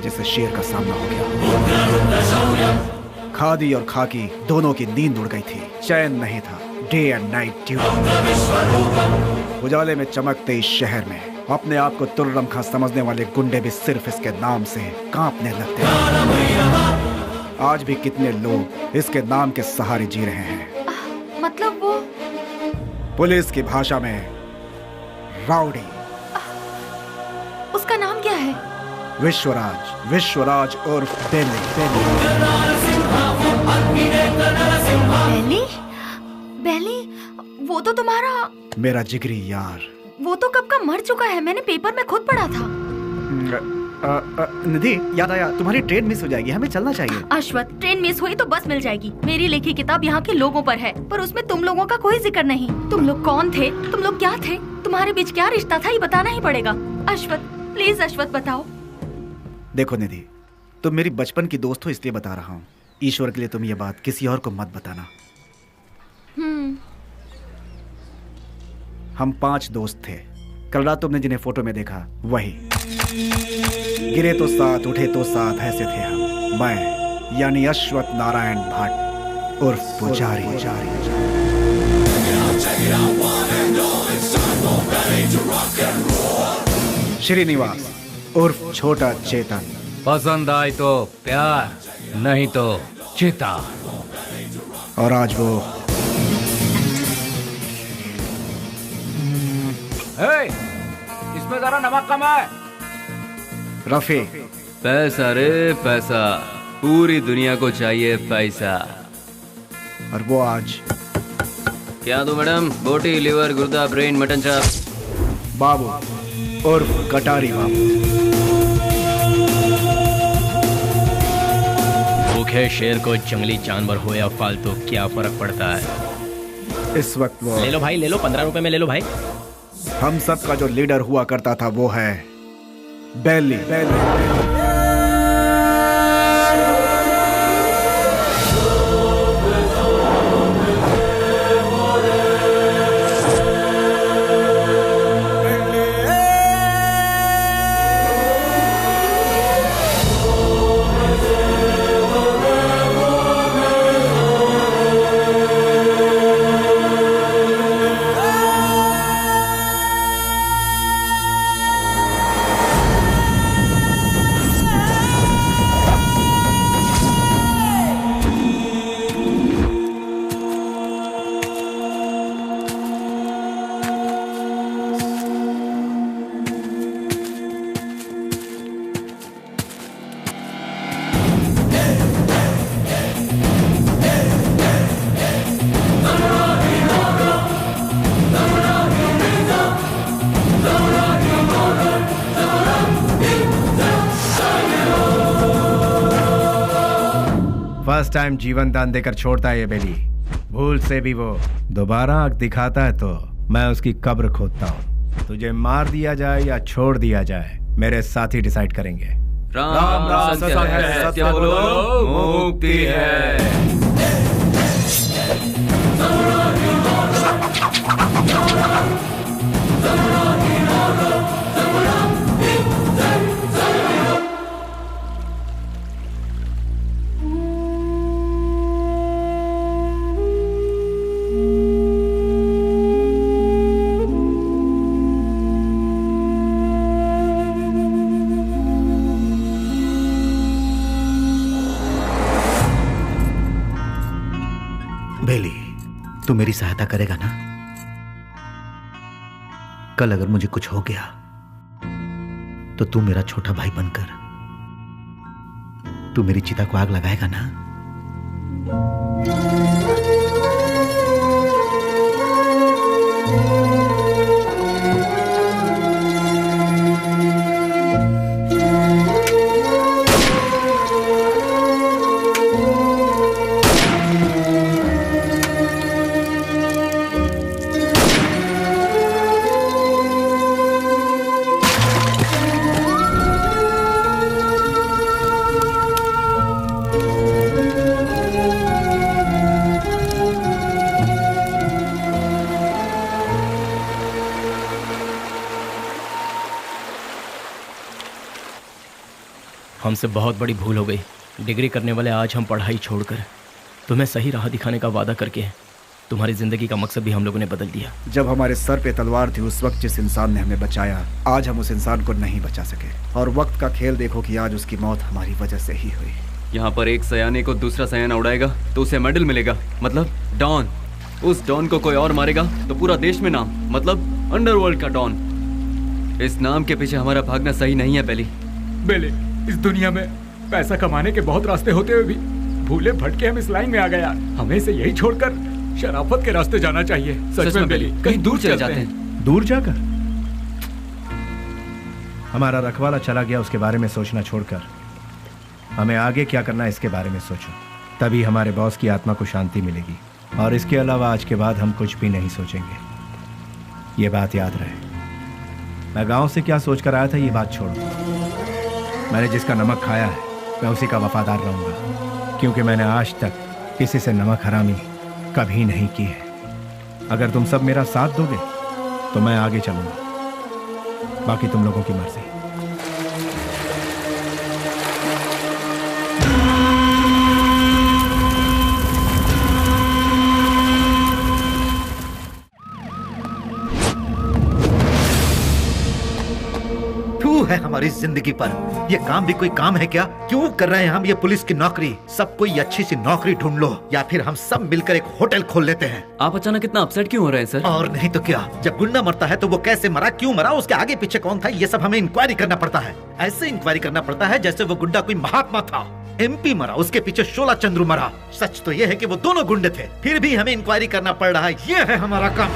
जैसे शेर का सामना हो गया। खादी और खाकी दोनों की नींद उड़ गई थी, चैन नहीं था। Day and night duty. उजाले में चमकते इस शहर में अपने आप को तुर्रम खां समझने वाले गुंडे भी सिर्फ इसके नाम से कांपने लगते हैं। आज भी कितने लोग इसके नाम के सहारे जी रहे हैं। मतलब वो पुलिस की भाषा में राउडी। उसका नाम क्या है? विश्वराज। विश्वराज उर्फ बेली। बेली? बेली? वो तो तुम्हारा मेरा जिगरी यार। वो तो कब का मर चुका है, मैंने पेपर में खुद पढ़ा था। निधि, याद आया, तुम्हारी ट्रेन मिस हो जाएगी, हमें चलना चाहिए। अश्वत, ट्रेन मिस हुई तो बस मिल जाएगी। मेरी लिखी किताब यहाँ के लोगों पर है, पर उसमें तुम लोगों का कोई जिक्र नहीं। तुम लोग कौन थे? तुम लोग क्या थे? तुम्हारे बीच क्या रिश्ता था, ये बताना ही पड़ेगा। अश्वत, प्लीज अश्वत बताओ। देखो निधि, तुम मेरी बचपन की दोस्त हो इसलिए बता रहा हूँ। ईश्वर के लिए तुम ये बात किसी और को मत बताना। हम 5 दोस्त थे। कल रात तुमने जिन्हें फोटो में देखा वही। गिरे तो साथ, उठे तो साथ, ऐसे थे हम। मैं यानी अश्वत्थ नारायण भट्ट उर्फ पुजारी। श्रीनिवास उर्फ छोटा चेतन। पसंद आए तो प्यार, नहीं तो चिता। और आज वो इसमें जरा नमक कम है। रफी। पैसा रे पैसा, पूरी दुनिया को चाहिए पैसा। और वो आज क्या दो मैडम? बोटी, लिवर, गुर्दा, ब्रेन, मटन चाप। बाबू उर्फ कटारी बाबू। भूखे शेर को जंगली जानवर हो या फालतू क्या फर्क पड़ता है। इस वक्त वो ले लो भाई, ले लो, 15 रुपए में ले लो भाई। हम सब का जो लीडर हुआ करता था वो है बेली। फर्स्ट टाइम जीवन दान देकर छोड़ता है ये बेली। भूल से भी वो दोबारा आंख दिखाता है तो मैं उसकी कब्र खोदता हूँ। तुझे मार दिया जाए या छोड़ दिया जाए, मेरे साथी डिसाइड करेंगे। राम राम सत्य है, सत्य बोलो मुक्ति है। बेली, तू मेरी सहायता करेगा ना? कल अगर मुझे कुछ हो गया तो तू मेरा छोटा भाई बनकर तू मेरी चिता को आग लगाएगा ना? हमसे बहुत बड़ी भूल हो गई। डिग्री करने वाले आज हम पढ़ाई छोड़कर तुम्हें सही राह दिखाने का वादा करके तुम्हारी जिंदगी का मकसद भी हम लोगों ने बदल दिया। जब हमारे सर पे तलवार थी उस वक्त जिस इंसान ने हमें बचाया, आज हम उस इंसान को नहीं बचा सके। और वक्त का खेल देखो कि आज उसकी मौत हमारी वजह से ही हुई। यहाँ पर एक सयाने को दूसरा सयाना उड़ाएगा तो उसे मेडल मिलेगा, मतलब डॉन। उस डॉन को कोई और मारेगा तो पूरा देश में नाम, मतलब अंडरवर्ल्ड का डॉन। इस नाम के पीछे हमारा भागना सही नहीं है बेली। इस दुनिया में पैसा कमाने के बहुत रास्ते होते हुए भी भूले भटके हम इस लाइन में आ गया। हमें इसे यही छोड़कर शराफत के रास्ते जाना चाहिए। सच में बेली, कहीं दूर चले जाते हैं। दूर जाकर हमारा रखवाला चला गया, उसके बारे में सोचना छोड़कर हमें आगे क्या करना है इसके बारे में सोचो। तभी हमारे बॉस की आत्मा को शांति मिलेगी। और इसके अलावा आज के बाद हम कुछ भी नहीं सोचेंगे। ये बात याद रहे। मैं गांव से क्या सोचकर आया था ये बात छोड़ो। मैंने जिसका नमक खाया है मैं उसी का वफादार रहूंगा, क्योंकि मैंने आज तक किसी से नमक हरामी कभी नहीं की है। अगर तुम सब मेरा साथ दोगे तो मैं आगे चलूंगा, बाकी तुम लोगों की मर्जी। है हमारी जिंदगी पर। ये काम भी कोई काम है क्या? क्यों कर रहे हैं हम ये पुलिस की नौकरी? सब कोई अच्छी सी नौकरी ढूंढ लो या फिर हम सब मिलकर एक होटल खोल लेते हैं। आप अचानक इतना अपसेट क्यों हो रहे हैं सर? और नहीं तो क्या, जब गुंडा मरता है तो वो कैसे मरा, क्यों मरा, उसके आगे पीछे कौन था, ये सब हमें इंक्वायरी करना पड़ता है। ऐसे इंक्वायरी करना पड़ता है जैसे वो गुंडा कोई महात्मा था। MP मरा, उसके पीछे शोला चंद्रू मरा। सच तो ये है कि वो दोनों गुंडे थे, फिर भी हमें इंक्वायरी करना पड़ रहा है। ये है हमारा काम।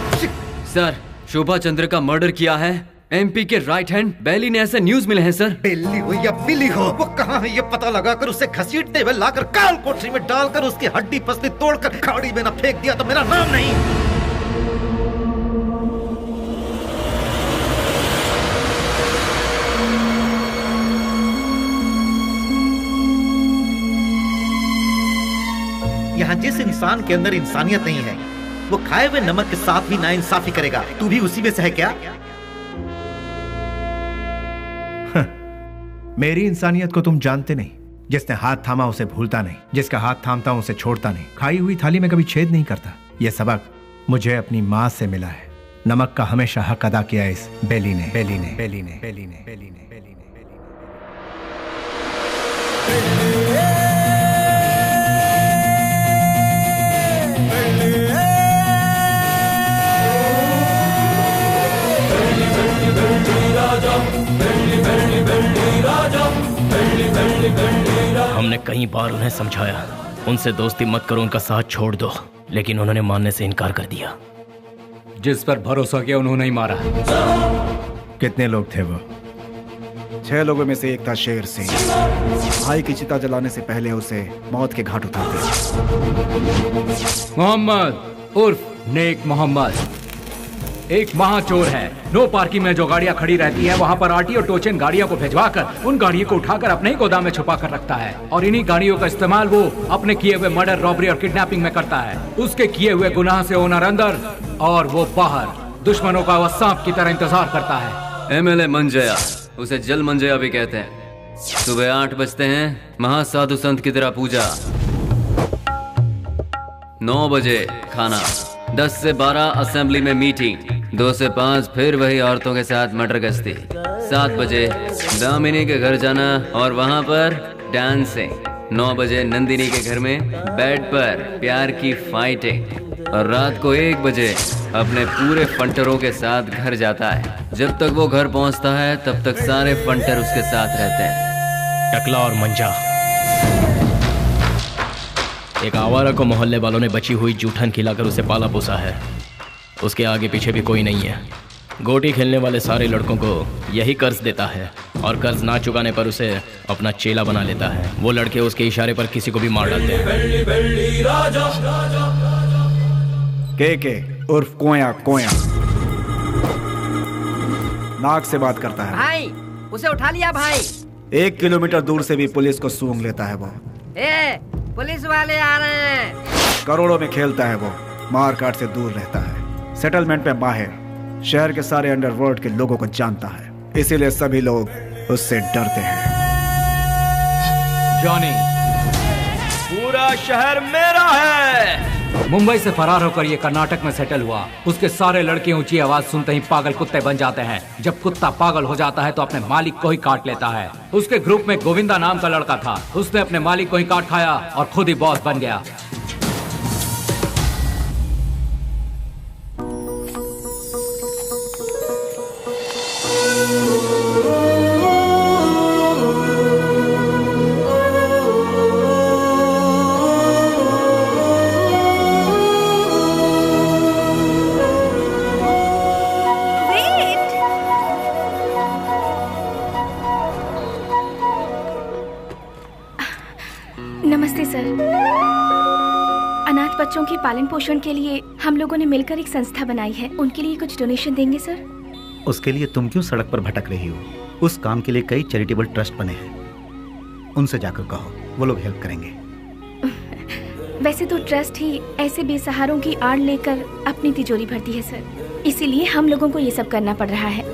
सर, शोभा चंद्र का मर्डर किया है MP के राइट हैंड बेली ने, ऐसे न्यूज मिले हैं सर। बेली हो या बिली हो, वो कहाँ है ये पता लगाकर उसे घसीटते हुए लाकर काल कोठरी में डालकर उसकी हड्डी पसली तोड़कर खाड़ी में न फेंक दिया तो मेरा नाम नहीं। यहाँ जिस इंसान के अंदर इंसानियत नहीं है वो खाए हुए नमक के साथ भी नाइंसाफी करेगा। तू भी उसी में से है क्या? मेरी इंसानियत को तुम जानते नहीं। जिसने हाथ थामा उसे भूलता नहीं, जिसका हाथ थामता उसे छोड़ता नहीं, खाई हुई थाली में कभी छेद नहीं करता। यह सबक मुझे अपनी माँ से मिला है। नमक का हमेशा हक अदा किया इस बेली ने, बेली ने, बेली ने, बेली ने, बेली ने, बेली ने, हमने कई बार उन्हें समझाया, उनसे दोस्ती मत करो, उनका साथ छोड़ दो, लेकिन उन्होंने मानने से इनकार कर दिया। जिस पर भरोसा किया उन्होंने ही मारा। कितने लोग थे वो? 6 लोगों में से एक था शेर सिंह। भाई की चिता जलाने से पहले उसे मौत के घाट उतारते। मोहम्मद उर्फ नेक मोहम्मद एक महाचोर है। नो पार्किंग में जो गाड़ियां खड़ी रहती हैं वहां पर RTO टोचन गाड़ियों को भिजवाकर उन गाड़ियों को उठाकर अपने ही गोदाम में छुपा कर रखता है और इन्हीं गाड़ियों का इस्तेमाल वो अपने किए हुए मर्डर, रॉबरी और किडनैपिंग में करता है। उसके किए हुए गुनाह से ओनर अंदर और वो बाहर, दुश्मनों का वो सांप की तरह इंतजार करता है। MLA मंजया, उसे जल मंजया भी कहते हैं। सुबह 8 बजते हैं, महासाधु संत की तरह पूजा। 9 बजे खाना, 10 से 12 असेंबली में मीटिंग, 2 से 5 फिर वही औरतों के साथ मटर गश्ती, 7 बजे दामिनी के घर जाना और वहां पर डांसिंग, 9 बजे नंदिनी के घर में बेड पर प्यार की फाइटिंग और रात को 1 बजे अपने पूरे फंटरों के साथ घर जाता है। जब तक वो घर पहुंचता है तब तक सारे फंटर उसके साथ रहते हैं। टकला और मंजा, एक आवारा को मोहल्ले वालों ने बची हुई जूठन खिलाकर उसे पाला पोसा है। उसके आगे पीछे भी कोई नहीं है। गोटी खेलने वाले सारे लड़कों को यही कर्ज देता है और कर्ज ना चुकाने पर उसे अपना चेला बना लेता है। वो लड़के उसके इशारे पर किसी को भी मार डालते हैं। के उर्फ कोया कोया नाक से बात करता है। भाई उसे उठा लिया भाई। 1 किलोमीटर दूर से भी पुलिस को सूंघ लेता है वो। पुलिस वाले आ रहे हैं। करोड़ों में खेलता है वो, मार काट से दूर रहता है, सेटलमेंट पे माहिर, शहर के सारे अंडरवर्ल्ड के लोगों को जानता है, इसीलिए सभी लोग उससे डरते हैं। जॉनी, पूरा शहर मेरा है। मुंबई से फरार होकर ये कर्नाटक में सेटल हुआ। उसके सारे लड़के ऊंची आवाज सुनते ही पागल कुत्ते बन जाते हैं। जब कुत्ता पागल हो जाता है तो अपने मालिक को ही काट लेता है। उसके ग्रुप में गोविंदा नाम का लड़का था। उसने अपने मालिक को ही काट खाया और खुद ही बॉस बन गया। नमस्ते सर। अनाथ बच्चों के पालन पोषण के लिए हम लोगों ने मिलकर एक संस्था बनाई है। उनके लिए कुछ डोनेशन देंगे सर? उसके लिए तुम क्यों सड़क पर भटक रही हो? उस काम के लिए कई चैरिटेबल ट्रस्ट बने हैं, उनसे जाकर कहो, वो लोग हेल्प करेंगे। वैसे तो ट्रस्ट ही ऐसे बेसहारों की आड़ लेकर अपनी तिजोरी भरती है सर, इसीलिए हम लोगों को ये सब करना पड़ रहा है।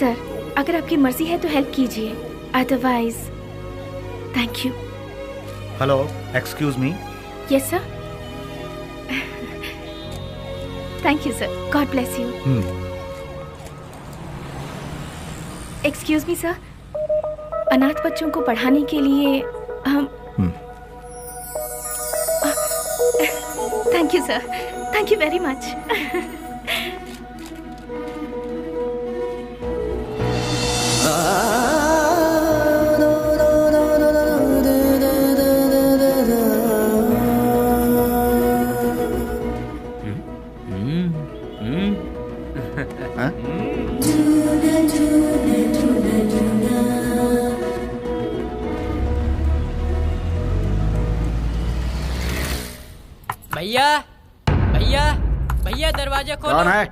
सर, अगर आपकी मर्जी है तो हेल्प कीजिए, otherwise thank you. Hello, excuse me. Yes sir. Thank you sir, God bless you. Excuse me sir, अनाथ बच्चों को पढ़ाने के लिए हम thank you sir, thank you very much. भैया भैया भैया, दरवाजा खोलो। कौन है?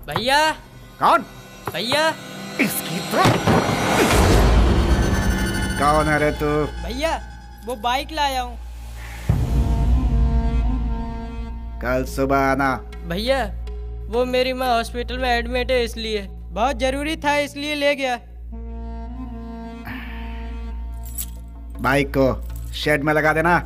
भैया। कौन? भैया। इसकी तो कौन है रे तू? भैया, वो बाइक लाया हूँ। कल सुबह आना। भैया, वो मेरी माँ हॉस्पिटल में एडमिट है, इसलिए बहुत जरूरी था, इसलिए ले गया। बाइक को शेड में लगा देना।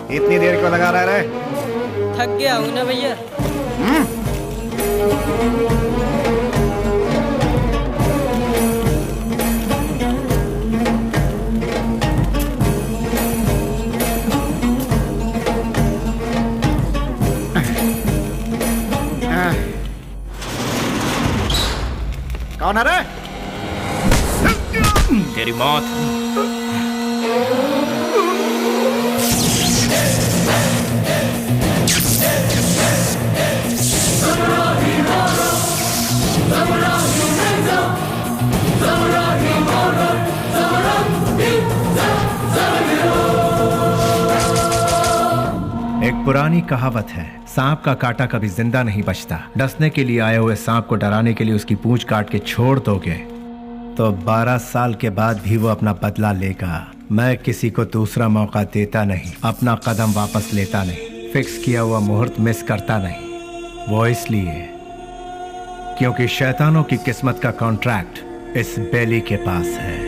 इतनी देर क्यों लगा रहा है रे? थक गया हूँ ना भैया। कौन है रे? तेरी मौत। एक पुरानी कहावत है, सांप का काटा कभी जिंदा नहीं बचता। डसने के लिए आए हुए सांप को डराने के लिए उसकी पूंछ काट के छोड़ दोगे तो 12 साल के बाद भी वो अपना बदला लेगा। मैं किसी को दूसरा मौका देता नहीं, अपना कदम वापस लेता नहीं, फिक्स किया हुआ मुहूर्त मिस करता नहीं। वो इसलिए क्योंकि शैतानों की किस्मत का कॉन्ट्रैक्ट इस बेली के पास है।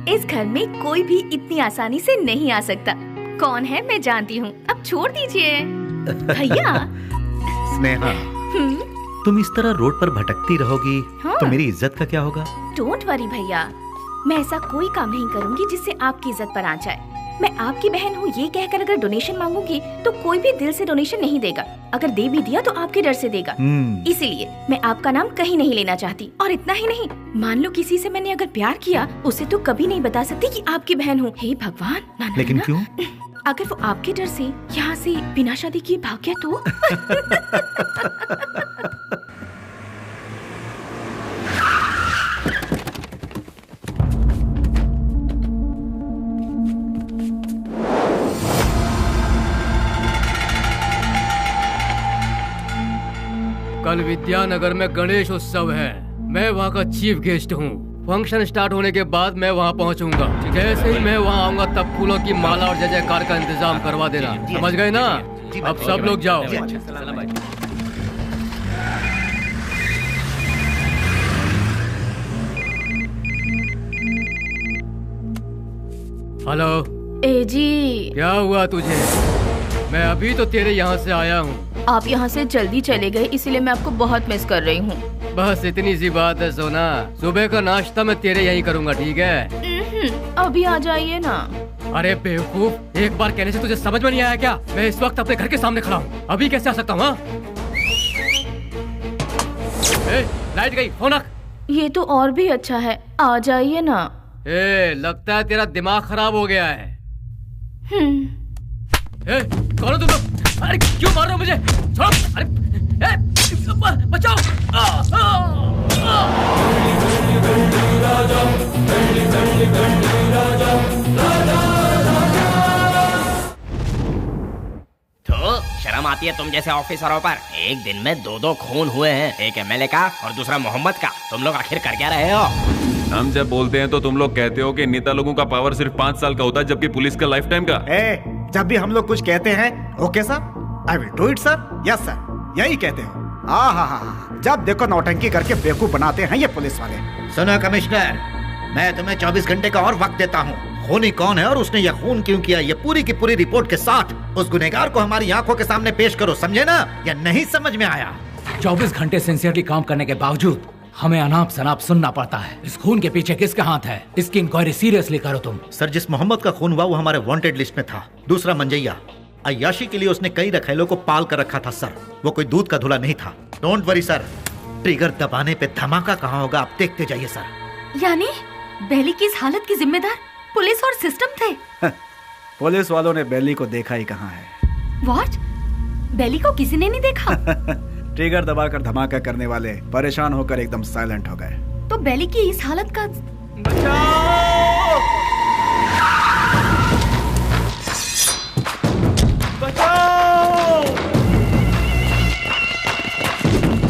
इस घर में कोई भी इतनी आसानी से नहीं आ सकता। कौन है मैं जानती हूँ, अब छोड़ दीजिए। भैया। स्नेहा, तुम इस तरह रोड पर भटकती रहोगी तो मेरी इज्जत का क्या होगा? डोंट वरी भैया, मैं ऐसा कोई काम नहीं करूंगी जिससे आपकी इज्जत पर आ जाए। मैं आपकी बहन हूँ ये कहकर अगर डोनेशन मांगूंगी तो कोई भी दिल से डोनेशन नहीं देगा। अगर दे भी दिया तो आपके डर से देगा। इसीलिए मैं आपका नाम कहीं नहीं लेना चाहती। और इतना ही नहीं, मान लो किसी से मैंने अगर प्यार किया, उसे तो कभी नहीं बता सकती कि आपकी बहन हूँ। हे भगवान, ना, लेकिन ना, क्यों? अगर वो आपके डर से यहाँ से बिना शादी किए भाग गया तो कल विद्यानगर में गणेश उत्सव है। मैं वहाँ का चीफ गेस्ट हूँ। फंक्शन स्टार्ट होने के बाद मैं वहाँ पहुँचूंगा। जैसे ही मैं वहाँ आऊंगा तब फूलों की माला और जय जयकार का इंतजाम करवा देना। समझ गए ना? अब सब लोग जाओ। हेलो। ए जी, क्या हुआ तुझे? मैं अभी तो तेरे यहाँ से आया हूँ। आप यहाँ से जल्दी चले गए, इसीलिए मैं आपको बहुत मिस कर रही हूँ। बस इतनी सी बात है सोना। सुबह का नाश्ता मैं तेरे यहीं करूँगा, ठीक है? अभी आ जाइए ना। अरे बेवकूफ, एक बार कहने से तुझे समझ में नहीं आया क्या? मैं इस वक्त अपने घर के सामने खड़ा हूँ, अभी कैसे आ सकता हूँ? लाइट गई, फोन रख। ये तो और भी अच्छा है, आ जाइए ना। लगता है तेरा दिमाग खराब हो गया है। कौन हो तुम लोग? अरे क्यों मार रहे हो मुझे? छोड़ो! अरे बचाओ! तो शर्म आती है तुम जैसे ऑफिसरों पर? एक दिन में दो खून हुए हैं, एक एमएलए का और दूसरा मोहम्मद का। तुम लोग आखिर कर क्या रहे हो? हम जब बोलते हैं तो तुम लोग कहते हो कि नेता लोगों का पावर सिर्फ 5 साल का होता है, जबकि पुलिस का लाइफ टाइम का। जब भी हम लोग कुछ कहते हैं, okay sir, I will do it sir, yes sir, यही कहते हो। जब देखो नौटंकी करके बेवकूफ बनाते हैं ये पुलिस वाले। सुनो कमिश्नर, मैं तुम्हें 24 घंटे का और वक्त देता हूँ। खूनी कौन है और उसने यह खून क्यों किया, ये पूरी की पूरी रिपोर्ट के साथ उस गुनहगार को हमारी आंखों के सामने पेश करो, समझे ना? या नहीं समझ में आया? 24 घंटे सिंसियरली काम करने के बावजूद हमें अनाप शनाप सुनना पड़ता है। इस खून के पीछे किसका हाथ है, इसकी इंक्वायरी सीरियसली करो तुम। सर, जिस मोहम्मद का खून हुआ वो हमारे वांटेड लिस्ट में था। दूसरा मंजैया, अय्याशी के लिए उसने कई रखेलों को पाल कर रखा था सर। वो कोई दूध का धुला नहीं था। डोंट वरी सर, ट्रिगर दबाने पे धमाका कहाँ होगा आप देखते जाइए सर। यानी बेली की इस हालत की जिम्मेदार पुलिस और सिस्टम थे? पुलिस वालों ने बेली को देखा ही कहाँ है। व्हाट? बेली को किसी ने नहीं देखा? ट्रिगर दबाकर धमाका करने वाले परेशान होकर एकदम साइलेंट हो गए। तो बेली की इस हालत का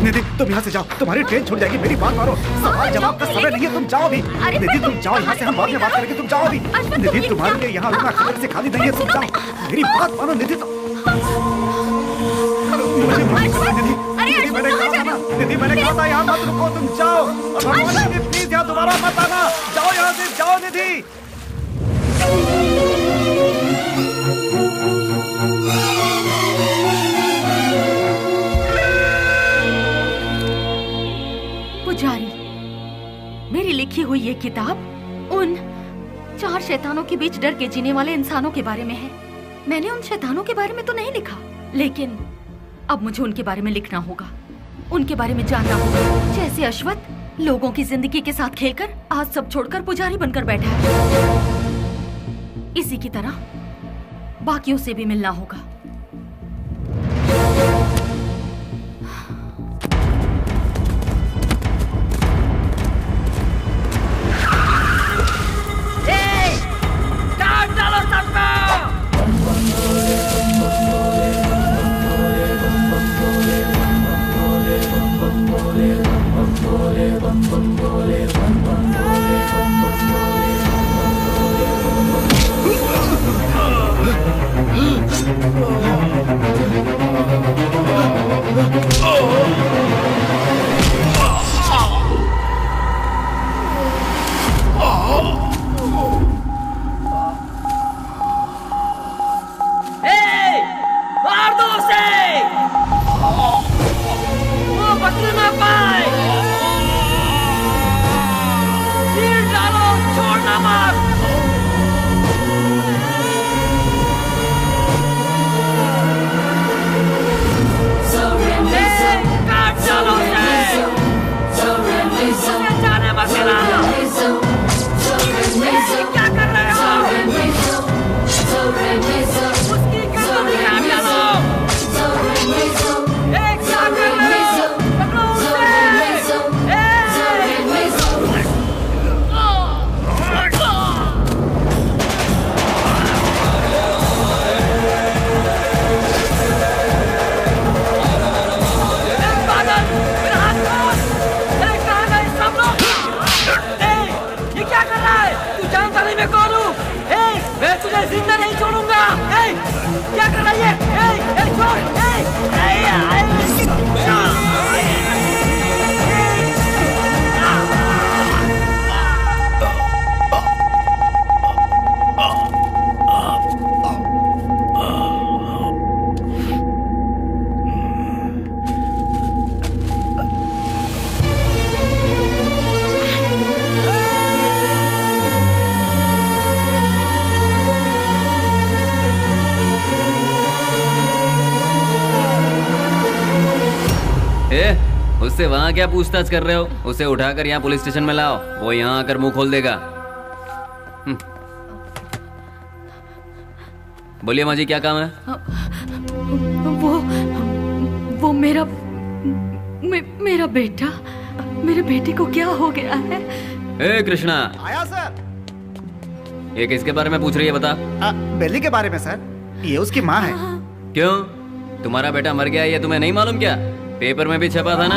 निधि, तुम यहाँ से जाओ, तुम्हारी ट्रेन छूट जाएगी। मेरी बात मानो, सवाल जवाब का समय नहीं है, तुम जाओ भी। निधि तुम जाओ यहाँ से, हम बाद में बात करेंगे, तुम जाओ भी। निधि तुम्हारे लिए यहाँ रुकना खबर से खाली नहीं है, तुम जाओ। मेरी बात मानो निधि। मुझे माफ करना निधि, मैंने कहा था ना, निधि मैंने कहा था यहाँ मत रुको, तुम जाओ। निधि प्लीज यहाँ दोबारा मत आना, जाओ यहाँ से, जाओ निधि। पुजारी, मेरी लिखी हुई ये किताब उन 4 शैतानों के बीच डर के जीने वाले इंसानों के बारे में है। मैंने उन शैतानों के बारे में तो नहीं लिखा, लेकिन अब मुझे उनके बारे में लिखना होगा, उनके बारे में जानना होगा। जैसे अश्वत्थ लोगों की जिंदगी के साथ खेलकर आज सब छोड़कर पुजारी बनकर बैठा है, इसी की तरह बाकियों से भी मिलना होगा। उससे वहाँ क्या पूछताछ कर रहे हो? उसे उठाकर यहाँ पुलिस स्टेशन में लाओ, वो यहाँ आकर मुंह खोल देगा। बोलिए माँ जी, क्या काम है? वो मेरा बेटा, मेरे बेटे को क्या हो गया है? ए कृष्णा, आया सर। ये किसके बारे में पूछ रही है बता? बेली के बारे में सर, ये उसकी माँ है। क्यों, तुम्हारा बेटा मर गया ये तुम्हें नहीं मालूम क्या? पेपर में भी छपा था ना।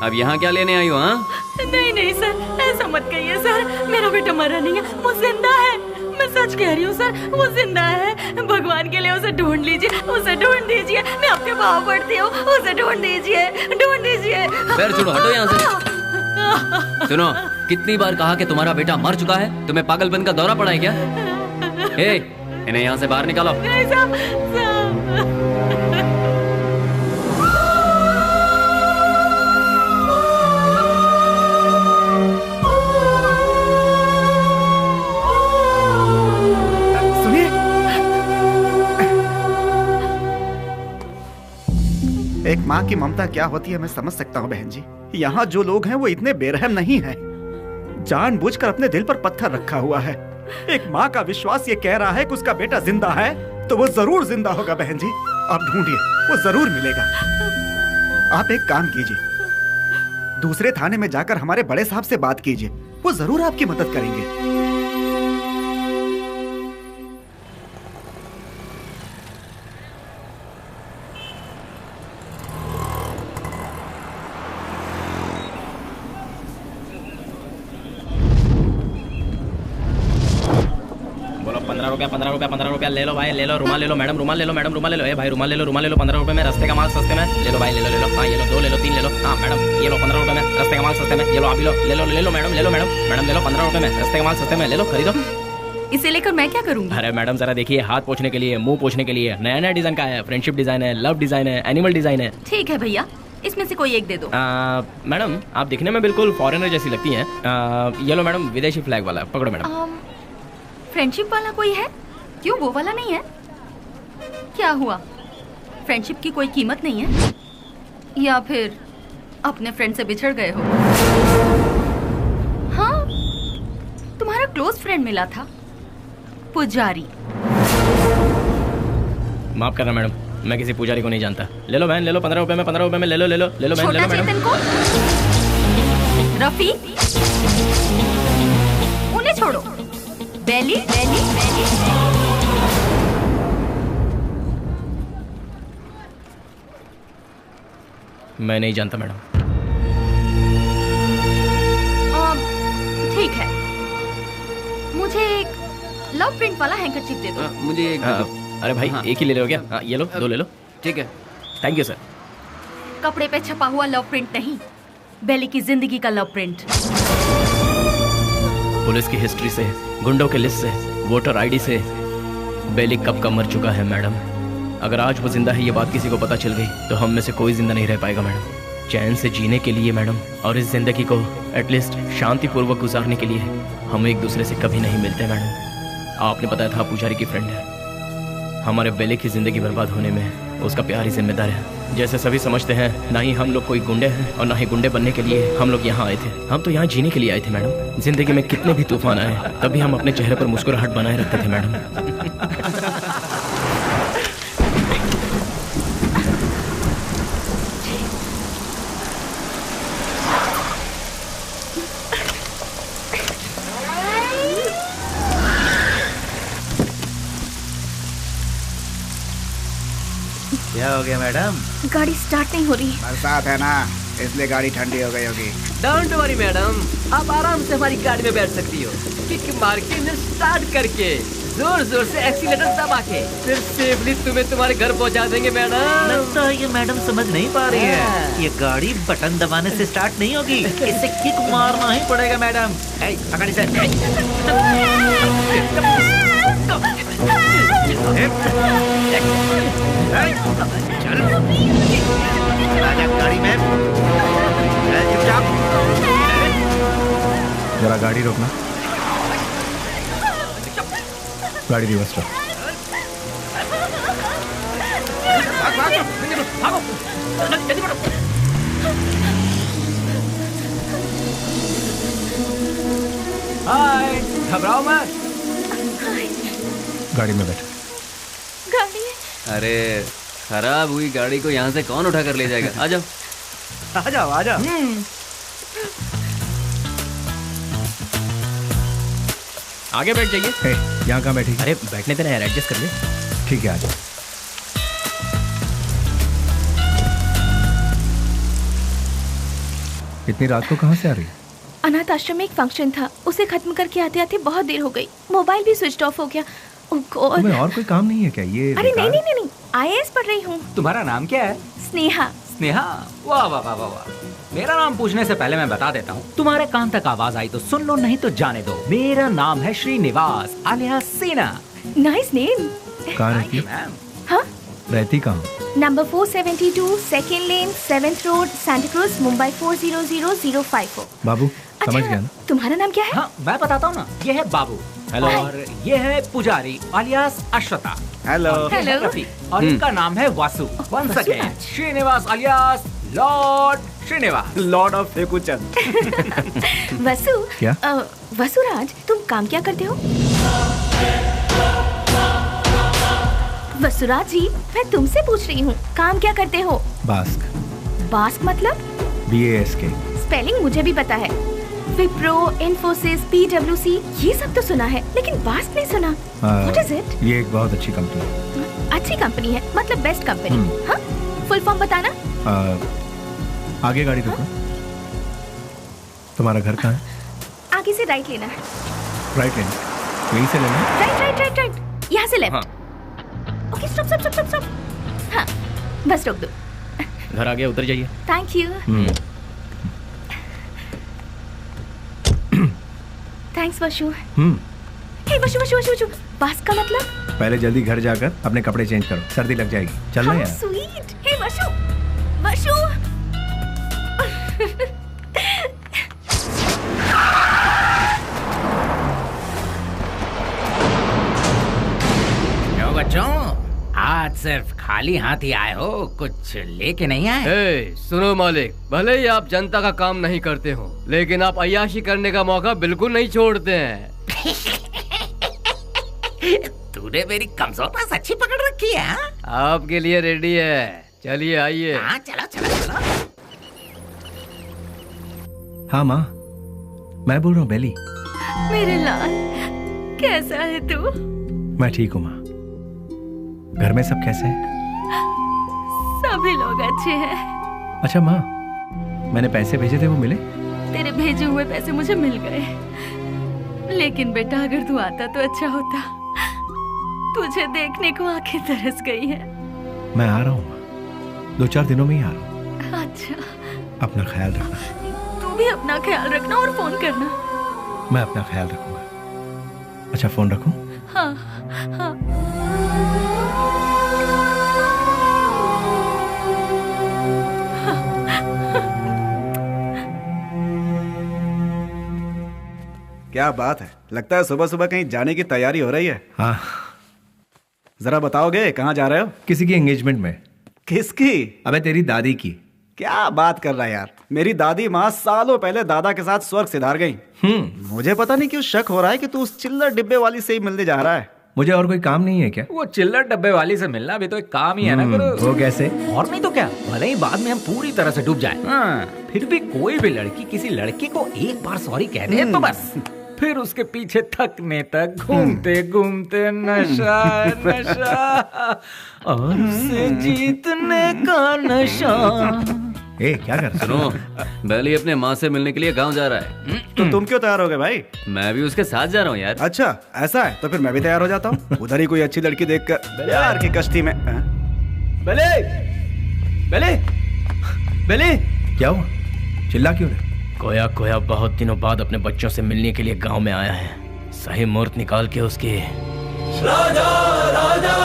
अब यहाँ क्या लेने आई हो? हाँ नहीं सर, ऐसा मत कहिए सर, मेरा बेटा मरा नहीं है, वो जिंदा है। मैं सच कह रही हूँ सर, वो जिंदा है। भगवान के लिए उसे ढूंढ लीजिए, उसे ढूंढ दीजिए, मैं आपके पाँव पड़ती हूँ, उसे ढूंढ दीजिए, ढूंढ दीजिए। पैर छोड़ो, हटो यहाँ से। सुनो, कितनी बार कहा कि तुम्हारा बेटा मर चुका है? तुम्हें पागलपन का दौरा पड़ा है क्या? इन्हें यहाँ से बाहर निकालो। एक माँ की ममता क्या होती है मैं समझ सकता हूँ बहन जी। यहाँ जो लोग हैं वो इतने बेरहम नहीं हैं। जानबूझकर अपने दिल पर पत्थर रखा हुआ है। एक माँ का विश्वास ये कह रहा है कि उसका बेटा जिंदा है, तो वो जरूर जिंदा होगा बहन जी। आप ढूंढिए, वो जरूर मिलेगा। आप एक काम कीजिए, दूसरे थाने में जाकर हमारे बड़े साहब से बात कीजिए, वो जरूर आपकी मदद करेंगे। पंद्रह रुपया ले लो भाई, ले लो। रुमाल ले लो मैडम, रुमाल ले लो मैडम, रुमाल ले लो। भाई रुमाल ले लो, रुमाल ले लो। 15 रुपए में रस्ते का माल सस्ते में ले लो भाई, ले लो। हाँ ये लो, 2 ले लो, 3 ले लो। हाँ मैडम ये लो, 15 रुपए में रस्ते का माल सस्ते में। ये लो, आप लो, ले लो मैडम, ले लो मैडम, ले लो 15 रुपए में रस्ते का माल सस्ते में, ले लो, खरीदो। इसे लेकर मैं क्या करूँगी? अरे मैडम जरा देखिए, हाथ पोंछने के लिए, मुंह पोंछने के लिए नया डिजाइन का है। फ्रेंडशिप डिजाइन है, लव डिजाइन है, एनिमल डिजाइन है। ठीक है भैया, इसमें से कोई एक दे दो। मैडम आप दिखने में बिल्कुल फॉरेनर जैसी लगती हैं। ये लो मैडम, विदेशी फ्लैग वाला, पकड़ो मैडम। फ्रेंडशिप वाला कोई है? क्यों, वो वाला नहीं है? क्या हुआ, फ्रेंडशिप की कोई कीमत नहीं है? या फिर अपने फ्रेंड से बिछड़ गए हो? हाँ, तुम्हारा क्लोज फ्रेंड मिला था, पुजारी। माफ करना मैडम, मैं किसी पुजारी को नहीं जानता। ले लो बहन, ले लो 15 रुपए में, 15 रुपए में ले लो बहन, ले लो मैडम। रफी, उन्हें छोड़ो। बेली, बेली, बेली। मैं नहीं जानता मैडम। ठीक है, मुझे एक लव प्रिंट वाला हैंकरचीफ दे दो। मुझे एक अरे भाई एक ही ले लो क्या? ये लो, 2 ले लो। ठीक है, थैंक यू सर। कपड़े पे छपा हुआ लव प्रिंट नहीं, बेली की जिंदगी का लव प्रिंट। पुलिस की हिस्ट्री से, गुंडों के लिस्ट से, वोटर आईडी से बेली कब का मर चुका है मैडम। अगर आज वो जिंदा है ये बात किसी को पता चल गई तो हम में से कोई जिंदा नहीं रह पाएगा मैडम। चैन से जीने के लिए मैडम, और इस जिंदगी को एटलीस्ट शांतिपूर्वक गुजारने के लिए हम एक दूसरे से कभी नहीं मिलते मैडम। आपने बताया था पुजारी की फ्रेंड है। हमारे बेली की जिंदगी बर्बाद होने में उसका प्यार ही जिम्मेदार है। जैसे सभी समझते हैं, ना ही हम लोग कोई गुंडे हैं और ना ही गुंडे बनने के लिए हम लोग यहाँ आए थे। हम तो यहाँ जीने के लिए आए थे मैडम। जिंदगी में कितने भी तूफान आए तभी हम अपने चेहरे पर मुस्कुराहट बनाए रखते थे मैडम। क्या हो गया मैडम? गाड़ी स्टार्ट नहीं हो रही। बरसात है ना, इसलिए गाड़ी ठंडी हो गई होगी। डोंट वरी मैडम, आप आराम से हमारी गाड़ी में बैठ सकती हो। किक मार के इंजन स्टार्ट करके जोर जोर से एक्सीलेटर दबा के फिर सेफली तुम्हें तुम्हारे घर पहुंचा देंगे मैडम। लगता है ये मैडम समझ नहीं पा रही है। ये गाड़ी बटन दबाने से स्टार्ट नहीं होगी, इसे किक मारना ही पड़ेगा मैडम। पकड़ इसे। चल गाड़ी में, चुपचाप। जरा गाड़ी रोकना, गाड़ी रिवर्स करो। भागो, हाय, घबराओ मत। गाड़ी में बैठो। गाड़ी? अरे खराब हुई गाड़ी को यहाँ से कौन उठा कर ले जाएगा? आ जाओ आ जाओ आ जाओ। आगे बैठ जाइए। यहाँ कहाँ बैठी? अरे बैठने देना यार, एडजस्ट कर ले। ठीक है, आ जाओ। इतनी रात को कहाँ से आ रही? अनाथ आश्रम में एक फंक्शन था, उसे खत्म करके आते आते बहुत देर हो गई। मोबाइल भी स्विच ऑफ हो गया। ओह गॉड। तुम्हें और कोई काम नहीं है क्या? ये अरे नहीं नहीं नहीं, IAS पढ़ रही हूँ। तुम्हारा नाम क्या है? स्नेहा। स्नेहा, वाह वाह वाह वाह वाह। मेरा नाम पूछने से पहले मैं बता देता हूँ, तुम्हारे कान तक आवाज आई तो सुन लो, नहीं तो जाने दो। मेरा नाम है श्रीनिवास आलिया सेना। Nice name. कहाँ रहती है? हाँ? रहती कहाँ? नंबर 472 सेकेंड लेन 7th road Santa cruise Mumbai 400054। बाबू समझ गया ना? तुम्हारा नाम क्या है? हाँ मैं बताता हूँ ना, ये है बाबू। हेलो। और ये है पुजारी alias Ashwatha. Hello. Hello Rafi. और इनका नाम है Vasu. Once again Srinivas alias lord Srinivas, lord of Fekuchand. Vasu. क्या? वसुराज, तुम काम क्या करते हो? वसुराज जी, मैं तुमसे पूछ रही हूँ, काम क्या करते हो? बास्क। बास्क मतलब? BASK। स्पेलिंग मुझे भी पता है। विप्रो, इन्फोसिस, PwC, ये सब तो सुना है, लेकिन बास्क नहीं सुना। What is it? ये एक बहुत अच्छी कंपनी है। अच्छी कंपनी है मतलब बेस्ट कंपनी? हाँ? फुल फॉर्म बताना। आगे गाड़ी रोको। तुम्हारा घर कहाँ है? आगे से राइट लेना है। राइट लेना? यहीं से लेना? राइट राइट राइट राइट, यहाँ से left. Okay stop stop stop stop. हाँ बस रोक दो। घर आ गया, उतर जाइए। Thank you. थैंक्स वशु। हे वशु वशु वशु वशु, बास का मतलब? पहले जल्दी घर जाकर अपने कपड़े चेंज करो, सर्दी लग जाएगी। चल रहा है? स्वीट। हे वशु वशु। क्यों बच्चों, आज सिर्फ खाली हाथ ही आए हो, कुछ लेके नहीं आए? सुनो मालिक, भले ही आप जनता का काम नहीं करते हो, लेकिन आप अय्याशी करने का मौका बिल्कुल नहीं छोड़ते हैं। तूने मेरी कमजोर पास अच्छी पकड़ रखी है। आपके लिए रेडी है, चलिए आइए। हाँ चलो चलो चलो। हाँ माँ, मैं बोल रहा हूँ बेली। मेरे लाल, कैसा है तू? मैं ठीक हूँ माँ। घर में सब कैसे हैं? सभी लोग अच्छे हैं। अच्छा माँ, मैंने पैसे भेजे थे, वो मिले? तेरे भेजे हुए पैसे मुझे मिल गए, लेकिन बेटा अगर तू आता तो अच्छा होता। तुझे देखने को आंखें तरस गई है। मैं आ रहा हूँ माँ, 2-4 दिनों में ही आ रहा हूँ। अच्छा, अपना ख्याल रखना। तू भी अपना ख्याल रखना और फोन करना। मैं अपना ख्याल रखूंगा। अच्छा फोन रखूं? हाँ हाँ। क्या बात है, लगता है सुबह सुबह कहीं जाने की तैयारी हो रही है। हाँ। जरा बताओगे कहाँ जा रहे हो? किसी की एंगेजमेंट में। किसकी? अबे तेरी दादी की। क्या बात कर रहा है यार, मेरी दादी माँ सालों पहले दादा के साथ स्वर्ग सिधार गई। मुझे पता नहीं क्यों शक हो रहा है कि तू उस चिल्लर डिब्बे वाली से ही मिलने जा रहा है। मुझे और कोई काम नहीं है क्या? वो चिल्लर डब्बे वाली से मिलना भी तो एक काम ही है ना गुरु। वो कैसे? और नहीं तो क्या, भले ही बाद में हम पूरी तरह से डूब जाए, फिर भी कोई भी लड़की किसी लड़के को एक बार सॉरी कह दे तो बस फिर उसके पीछे थकने तक घूमते घूमते नशा नशा और उसे जीतने का नशा। ए क्या कर? सुनो, बेली अपने माँ से मिलने के लिए गांव जा रहा है। तो तुम क्यों तैयार हो गए भाई? मैं भी उसके साथ जा रहा हूँ यार। अच्छा ऐसा है, तो फिर मैं भी तैयार हो जाता हूँ। उधर ही कोई अच्छी लड़की देखकर प्यार की कश्ती में। बेले, बेले, बेले, क्या हुआ? चिल्ला क्यों रहे? कोया कोया बहुत दिनों बाद अपने बच्चों से मिलने के लिए गांव में आया है। सही मुहूर्त निकाल के उसके राजा राजा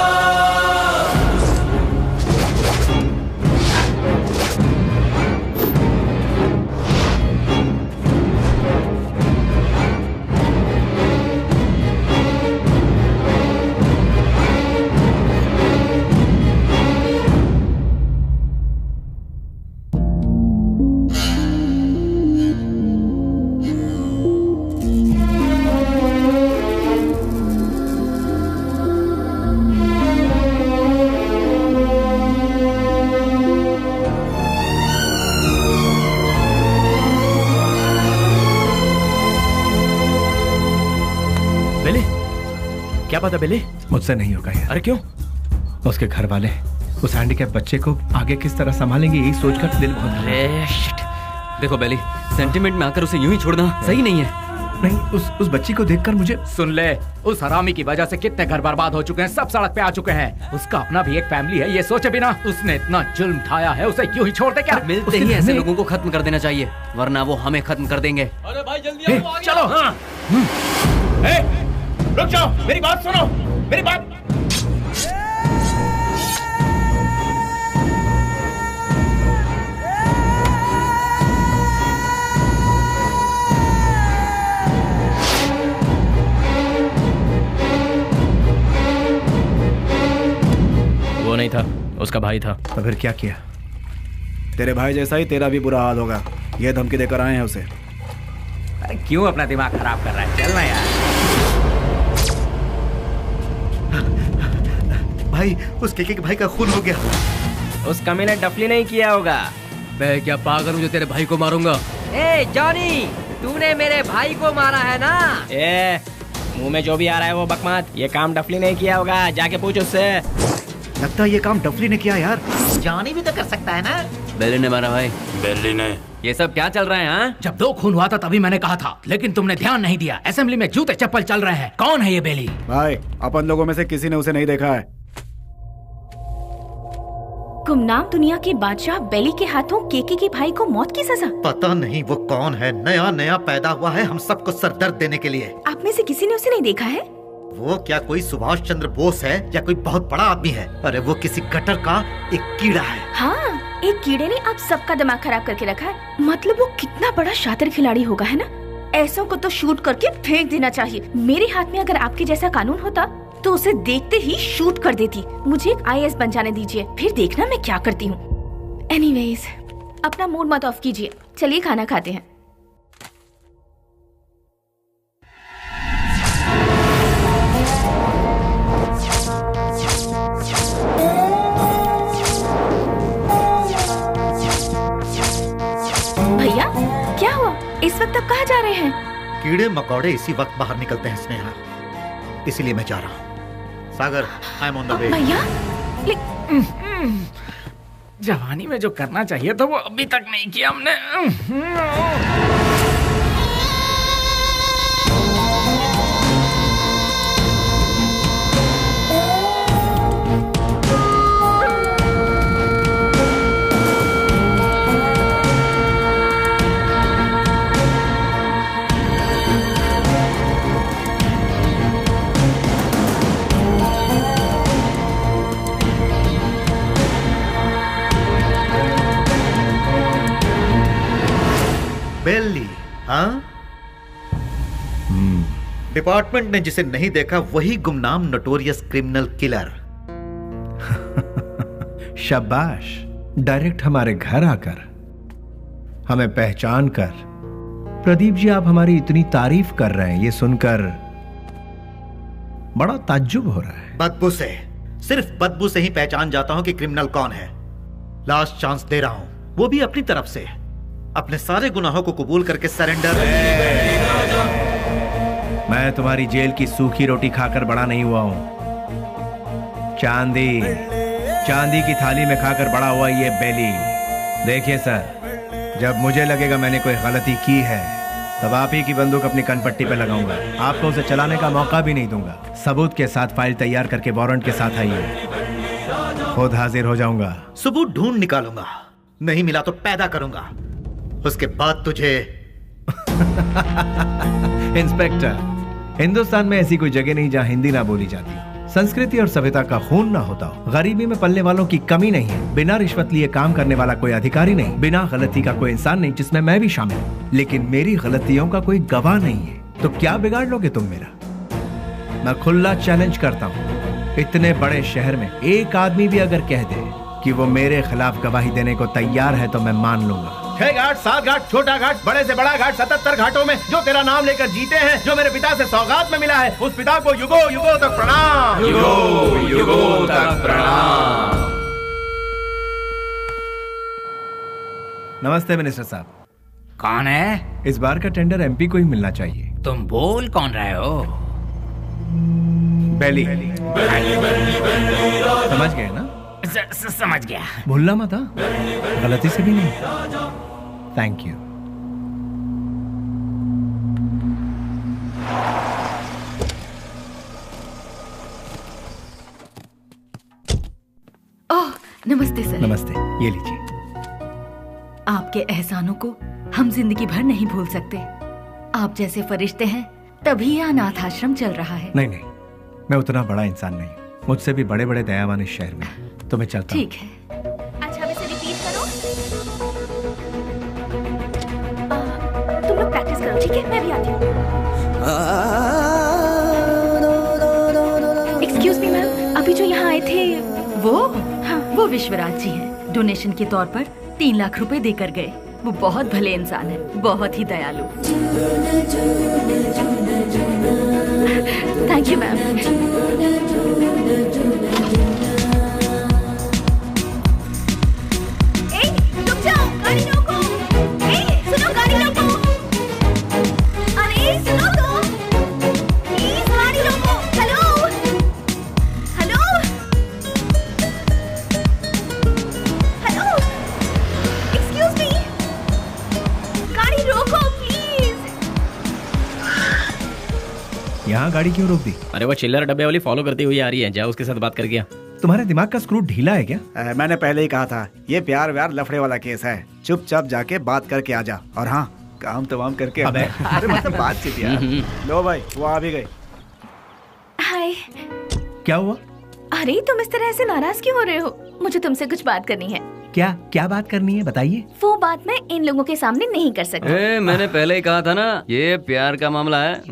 बात है बेली? मुझसे नहीं होगा यार। अरे क्यों? उसके घर वाले उस हैंडीकैप बच्चे को आगे किस तरह संभालेंगे, यही सोचकर दिल बहुत। अरे शिट। देखो बेली, सेंटिमेंट में आकर उसे यूं ही छोड़ना सही नहीं है। नहीं, उस बच्ची को देखकर मुझे। सुन ले, उस हरामी की वजह से कितने घर बर्बाद हो चुके हैं, सब सड़क पे आ चुके हैं। उसका अपना भी एक फैमिली है, ये सोचे बिना उसने इतना जुल्म ढाया है, उसे क्यों ही छोड़ दे क्या? मिलते ही ऐसे लोगों को खत्म कर देना चाहिए, वरना वो हमें खत्म कर देंगे। अरे भाई जल्दी आओ, चलो। हाँ। रुक जाओ, मेरी बात सुनो, मेरी बात। वो नहीं था, उसका भाई था। तो फिर क्या किया? तेरे भाई जैसा ही तेरा भी बुरा हाल होगा, ये धमकी देकर आए हैं उसे। अरे क्यों अपना दिमाग खराब कर रहा है, चलना यार। भाई, उस केके के भाई का खून हो गया। उस कमी ने डफली नहीं किया होगा। मैं क्या पागल हूँ जो तेरे भाई को मारूंगा? ए जॉनी, तूने मेरे भाई को मारा है ना? ए, मुंह में जो भी आ रहा है वो बकवास। ये काम डफली नहीं किया होगा, जाके पूछ उससे। लगता है ये काम डफली ने किया यार। जॉनी भी तो कर सकता है ना? बेली ने मारा भाई। बेली ने। ये सब क्या चल रहा है? हाँ, जब 2 खून हुआ था तभी मैंने कहा था, लेकिन तुमने ध्यान नहीं दिया। असेंबली में जूते चप्पल चल रहे हैं। कौन है ये बेली? भाई, अपन लोगों में से किसी ने उसे नहीं देखा है। गुमनाम दुनिया के बादशाह बेली के हाथों केके के भाई को मौत की सजा। पता नहीं वो कौन है, नया नया पैदा हुआ है हम सबको सरदर्द देने के लिए। आप में से किसी ने उसे नहीं देखा है? वो क्या कोई सुभाष चंद्र बोस है या कोई बहुत बड़ा आदमी है? अरे वो किसी गटर का एक कीड़ा है। हाँ, एक कीड़े ने आप सबका दिमाग खराब करके रखा है। मतलब वो कितना बड़ा शातिर खिलाड़ी होगा, है ना? ऐसों को तो शूट करके फेंक देना चाहिए। मेरे हाथ में अगर आपके जैसा कानून होता तो उसे देखते ही शूट कर देती। मुझे एक IAS बन जाने दीजिए, फिर देखना मैं क्या करती हूँ। एनीवेज, अपना मूड मत ऑफ कीजिए, चलिए खाना खाते हैं। भैया, क्या हुआ? इस वक्त आप कहाँ जा रहे हैं? कीड़े मकोड़े इसी वक्त बाहर निकलते हैं स्नेहा, इसीलिए मैं जा रहा हूँ। Sagar, I am on the way. भैया, जवानी में जो करना चाहिए था वो अभी तक नहीं किया हमने। बेली, हाँ? डिपार्टमेंट ने जिसे नहीं देखा वही गुमनाम नोटोरियस क्रिमिनल किलर। शाबाश, डायरेक्ट हमारे घर आकर हमें पहचान कर। प्रदीप जी, आप हमारी इतनी तारीफ कर रहे हैं, ये सुनकर बड़ा ताज्जुब हो रहा है। बदबू से, सिर्फ बदबू से ही पहचान जाता हूं कि क्रिमिनल कौन है। लास्ट चांस दे रहा हूं, वो भी अपनी तरफ से। अपने सारे गुनाहों को कबूल करके सरेंडर। मैं तुम्हारी जेल की सूखी रोटी खाकर बड़ा नहीं हुआ हूं। चांदी की थाली में खाकर बड़ा हुआ ये बेली। देखिए सर, जब मुझे लगेगा मैंने कोई गलती की है तब आप ही की बंदूक अपनी कनपट्टी पे लगाऊंगा। आपको उसे चलाने का मौका भी नहीं दूंगा। सबूत के साथ फाइल तैयार करके वारंट के साथ आइए, खुद हाजिर हो जाऊंगा। सबूत ढूंढ निकालूंगा, नहीं मिला तो पैदा करूंगा, उसके बाद तुझे। इंस्पेक्टर, हिंदुस्तान में ऐसी कोई जगह नहीं जहां हिंदी ना बोली जाती, संस्कृति और सभ्यता का खून ना होता हो, गरीबी में पलने वालों की कमी नहीं है, बिना रिश्वत लिए काम करने वाला कोई अधिकारी नहीं, बिना गलती का कोई इंसान नहीं, जिसमें मैं भी शामिल हूँ। लेकिन मेरी गलतियों का कोई गवाह नहीं है, तो क्या बिगाड़ लोगे तुम मेरा? मैं खुला चैलेंज करता हूँ, इतने बड़े शहर में एक आदमी भी अगर कह दे कि वो मेरे खिलाफ गवाही देने को तैयार है तो मैं मान लूंगा। 6 घाट, 7 घाट, छोटा घाट, बड़े से बड़ा घाट, 77 घाटों में जो तेरा नाम लेकर जीते हैं, जो मेरे पिता से सौगात में मिला है, उस पिता को युगों युगों तक प्रणाम। युगों युगों तक प्रणाम। नमस्ते मिनिस्टर साहब। कौन है? इस बार का टेंडर MP को ही मिलना चाहिए। तुम बोल कौन रहे हो? बेली। समझ गए ना? समझ गया। भूलना मत, गलती से भी नहीं। Thank you. ओह, नमस्ते सर। नमस्ते, ये लीजिए। आपके एहसानों को हम जिंदगी भर नहीं भूल सकते। आप जैसे फरिश्ते हैं तभी यह अनाथ आश्रम चल रहा है। नहीं, मैं उतना बड़ा इंसान नहीं, मुझसे भी बड़े बड़े दयावान इस शहर में, तो मैं चलता हूँ। ठीक है। अच्छा, वैसे रिपीट करो। तुम लोग प्रैक्टिस करो, ठीक है? मैं भी आती हूँ। एक्सक्यूज मी मैम, अभी जो यहाँ आए थे वो? हाँ, वो विश्वराज जी हैं। डोनेशन के तौर पर 3 लाख रुपए देकर गए। वो बहुत भले इंसान है, बहुत ही दयालु। Thank you ma'am. रुक जाओ, गाड़ी रोको। सुनो, गाड़ी रोको। अरे सुनो तो, प्लीज गाड़ी रोको। Hello hello hello, excuse me, गाड़ी रोको प्लीज। यहाँ गाड़ी क्यों रोक दी? अरे वो चिल्लर डब्बे वाली फॉलो करती हुई आ रही है, जाओ उसके साथ बात करके आ। तुम्हारे दिमाग का स्क्रू ढीला है क्या? मैंने पहले ही कहा था, ये प्यार व्यार लफड़े वाला केस है। चुपचाप जाके बात करके आ जा, और हाँ, काम तमाम करके। अबे, अरे मतलब बातचीत यार। लो भाई, वो आ भी गई। हाय। क्या हुआ? अरे तुम इस तरह से नाराज क्यों हो रहे हो? मुझे तुमसे कुछ बात करनी है। क्या बात करनी है, बताइए। वो बात मैं इन लोगों के सामने नहीं कर सकती। मैंने पहले ही कहा था ना, ये प्यार का मामला है।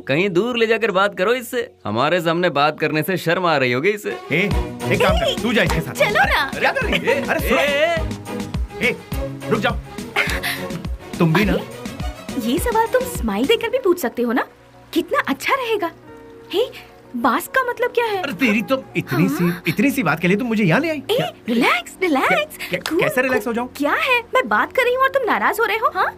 कहीं दूर ले जाकर बात करो इससे। हमारे सामने बात करने से शर्म आ रही होगी इसे। एक काम कर, तू जा इसके साथ। चलो ना। क्या कर रही है? अरे सुनो, रुक जाओ। तुम भी ना। ये सवाल तुम स्माइल देकर भी पूछ सकते हो ना, कितना अच्छा रहेगा। हे, बास का मतलब क्या है? अरे तेरी तो इतनी सी बात के लिए तुम मुझे यहाँ ले आई। रिलैक्स। कैसे रिलैक्स हो जाऊं? क्या है, मैं बात कर रही हूँ और तुम नाराज हो रहे हो? हाँ,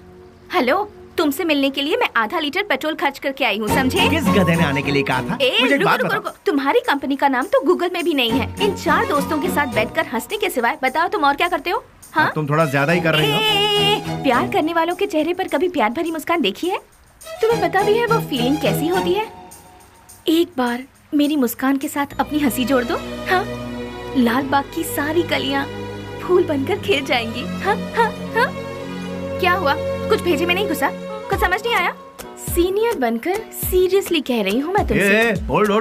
हेलो, तुमसे मिलने के लिए मैं आधा लीटर पेट्रोल खर्च करके आई हूँ, समझे? किस गधे ने आने के लिए कहा था? मुझे एक बात बताओ। तुम्हारी कंपनी का नाम तो गूगल में भी नहीं है। इन 4 दोस्तों के साथ बैठकर हंसने के सिवाय बताओ तुम और क्या करते हो? हाँ, तुम थोड़ा ज्यादा ही कर रही हो। प्यार करने वालों के चेहरे पर कभी प्यार भरी मुस्कान देखी है? तुम्हें पता भी है वो फीलिंग कैसी होती है? एक बार मेरी मुस्कान के साथ अपनी हंसी जोड़ दो। हाँ, लाल बाग की सारी कलियां फूल बनकर खिल जाएंगी। हाँ हाँ हाँ। क्या हुआ, कुछ भेजे में नहीं घुसा? कुछ समझ नहीं आया? सीनियर बनकर सीरियसली कह रही हूँ मैं तुमसे। होल्ड।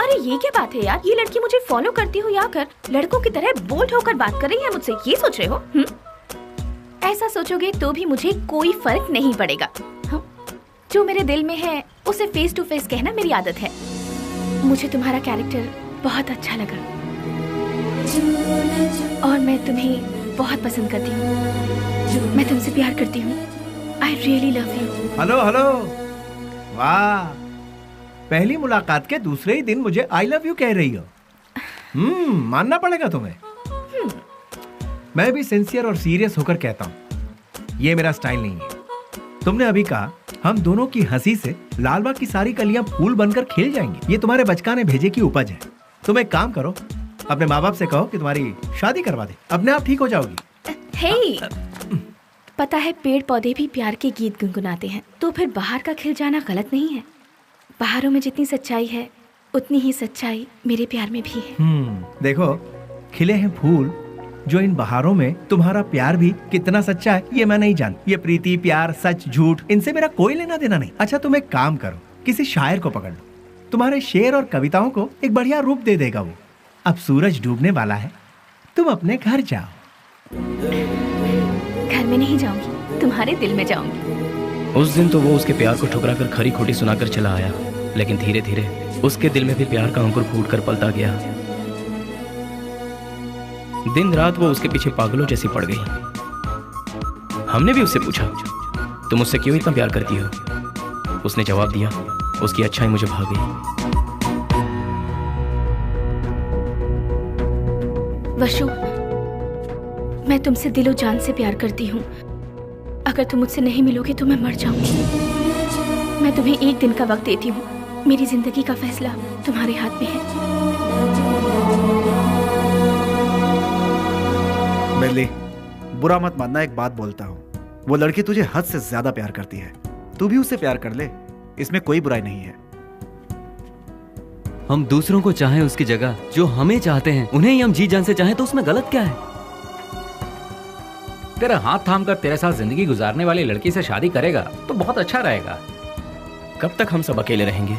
अरे ये क्या बात है यार, ये लड़की मुझे फॉलो करती हुई आकर लड़कों की तरह बोल्ड होकर बात कर रही है मुझसे, ये सोच रहे हो? ऐसा सोचोगे तो भी मुझे कोई फर्क नहीं पड़ेगा। हाँ? जो मेरे दिल में है उसे फेस टू फेस कहना मेरी आदत है। मुझे तुम्हारा कैरेक्टर बहुत अच्छा लगा और मैं तुम्हें बहुत पसंद करती हूँ। मैं तुमसे प्यार करती हूँ। I really love you. Hello, वाह, पहली मुलाकात के दूसरे ही दिन मुझे आई लव यू कह रही हो। मानना पड़ेगा तुम्हें। मैं भी सिंसियर और सीरियस होकर कहता हूँ, ये मेरा स्टाइल नहीं है। तुमने अभी कहा हम दोनों की हंसी से लालबाग की सारी कलियां फूल बनकर खिल जाएंगी। ये तुम्हारे बचकाने भेजे की उपज है। तुम एक काम करो, अपने माँ बाप से कहो कि तुम्हारी शादी करवा दे, अपने आप ठीक हो जाओगी। हे, पता है पेड़ पौधे भी प्यार के गीत गुनगुनाते हैं, तो फिर बाहर का खिल जाना गलत नहीं है। बाहरों में जितनी सच्चाई है उतनी ही सच्चाई मेरे प्यार में भी है। देखो, खिले हैं फूल, जो इन बहारों में तुम्हारा प्यार भी कितना सच्चा है ये मैं नहीं जान। ये प्रीति, प्यार, सच, झूठ, इनसे मेरा कोई लेना देना नहीं। अच्छा, तुम एक काम करो, किसी शायर को पकड़ लो, तुम्हारे शेर और कविताओं को एक बढ़िया रूप दे देगा वो। अब सूरज डूबने वाला है, तुम अपने घर जाओ। घर में नहीं जाऊंगी, तुम्हारे दिल में जाऊंगी। उस दिन तो वो उसके प्यार को ठुकरा कर खरी खोटी सुनाकर चला आया, लेकिन धीरे धीरे उसके दिल में भी प्यार का अंकुर फूट कर पलता गया। दिन रात वो उसके पीछे पागलों जैसी पड़ गई। हमने भी उससे पूछा, तुम मुझसे क्यों इतना प्यार करती हो? उसने जवाब दिया, उसकी अच्छाई मुझे भा गई। वशु, मैं तुमसे दिलो जान से प्यार करती हूँ। अगर तुम मुझसे नहीं मिलोगे तो मैं मर जाऊंगी। मैं तुम्हें 1 दिन का वक्त देती हूँ। मेरी जिंदगी का फैसला तुम्हारे हाथ में है। बेली, बुरा मत मानना, एक बात बोलता हूँ, वो लड़की तुझे हद से ज्यादा प्यार करती है, तू भी उससे प्यार कर ले, इसमें कोई बुराई नहीं है। हम दूसरों को चाहें उसकी जगह जो हमें चाहते हैं, उन्हें ही हम जी जान से चाहें तो उसमें गलत क्या है? तेरा हाथ थाम कर तेरे साथ जिंदगी गुजारने वाली लड़की से शादी करेगा तो बहुत अच्छा रहेगा। कब तक हम सब अकेले रहेंगे?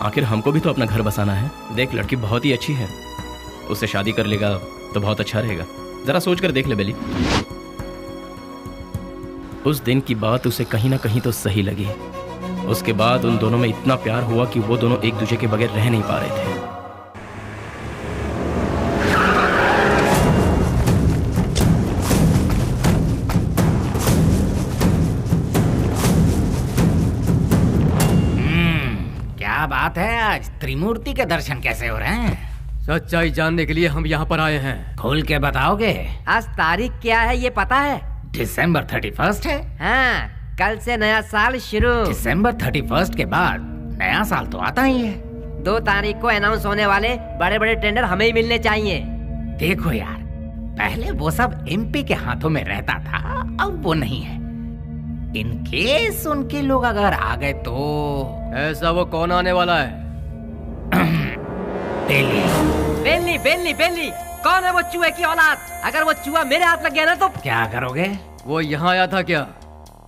आखिर हमको भी तो अपना घर बसाना है। देख, लड़की बहुत ही अच्छी है, उससे शादी कर लेगा तो बहुत अच्छा रहेगा। जरा सोच कर देख ले बेली। उस दिन की बात उसे कहीं ना कहीं तो सही लगी। उसके बाद उन दोनों में इतना प्यार हुआ कि वो दोनों एक दूसरे के बगैर रह नहीं पा रहे थे। क्या बात है, आज त्रिमूर्ति के दर्शन कैसे हो रहे हैं? सच्चाई जानने के लिए हम यहाँ पर आए हैं। खोल के बताओगे? आज तारीख क्या है ये पता है? दिसंबर 31 है। हाँ, कल से नया साल शुरू। दिसंबर 31 के बाद नया साल तो आता ही है। 2 तारीख को अनाउंस होने वाले बड़े बड़े टेंडर हमें ही मिलने चाहिए। देखो यार, पहले वो सब एमपी के हाथों में रहता था, अब वो नहीं है। इन केस उनके लोग अगर आ गए तो। ऐसा वो कौन आने वाला है? बेली बेली बेली बेली, कौन है वो चूहे की औलाद? अगर वो चूहा मेरे हाथ लग गया ना तो क्या करोगे? वो यहाँ आया था क्या?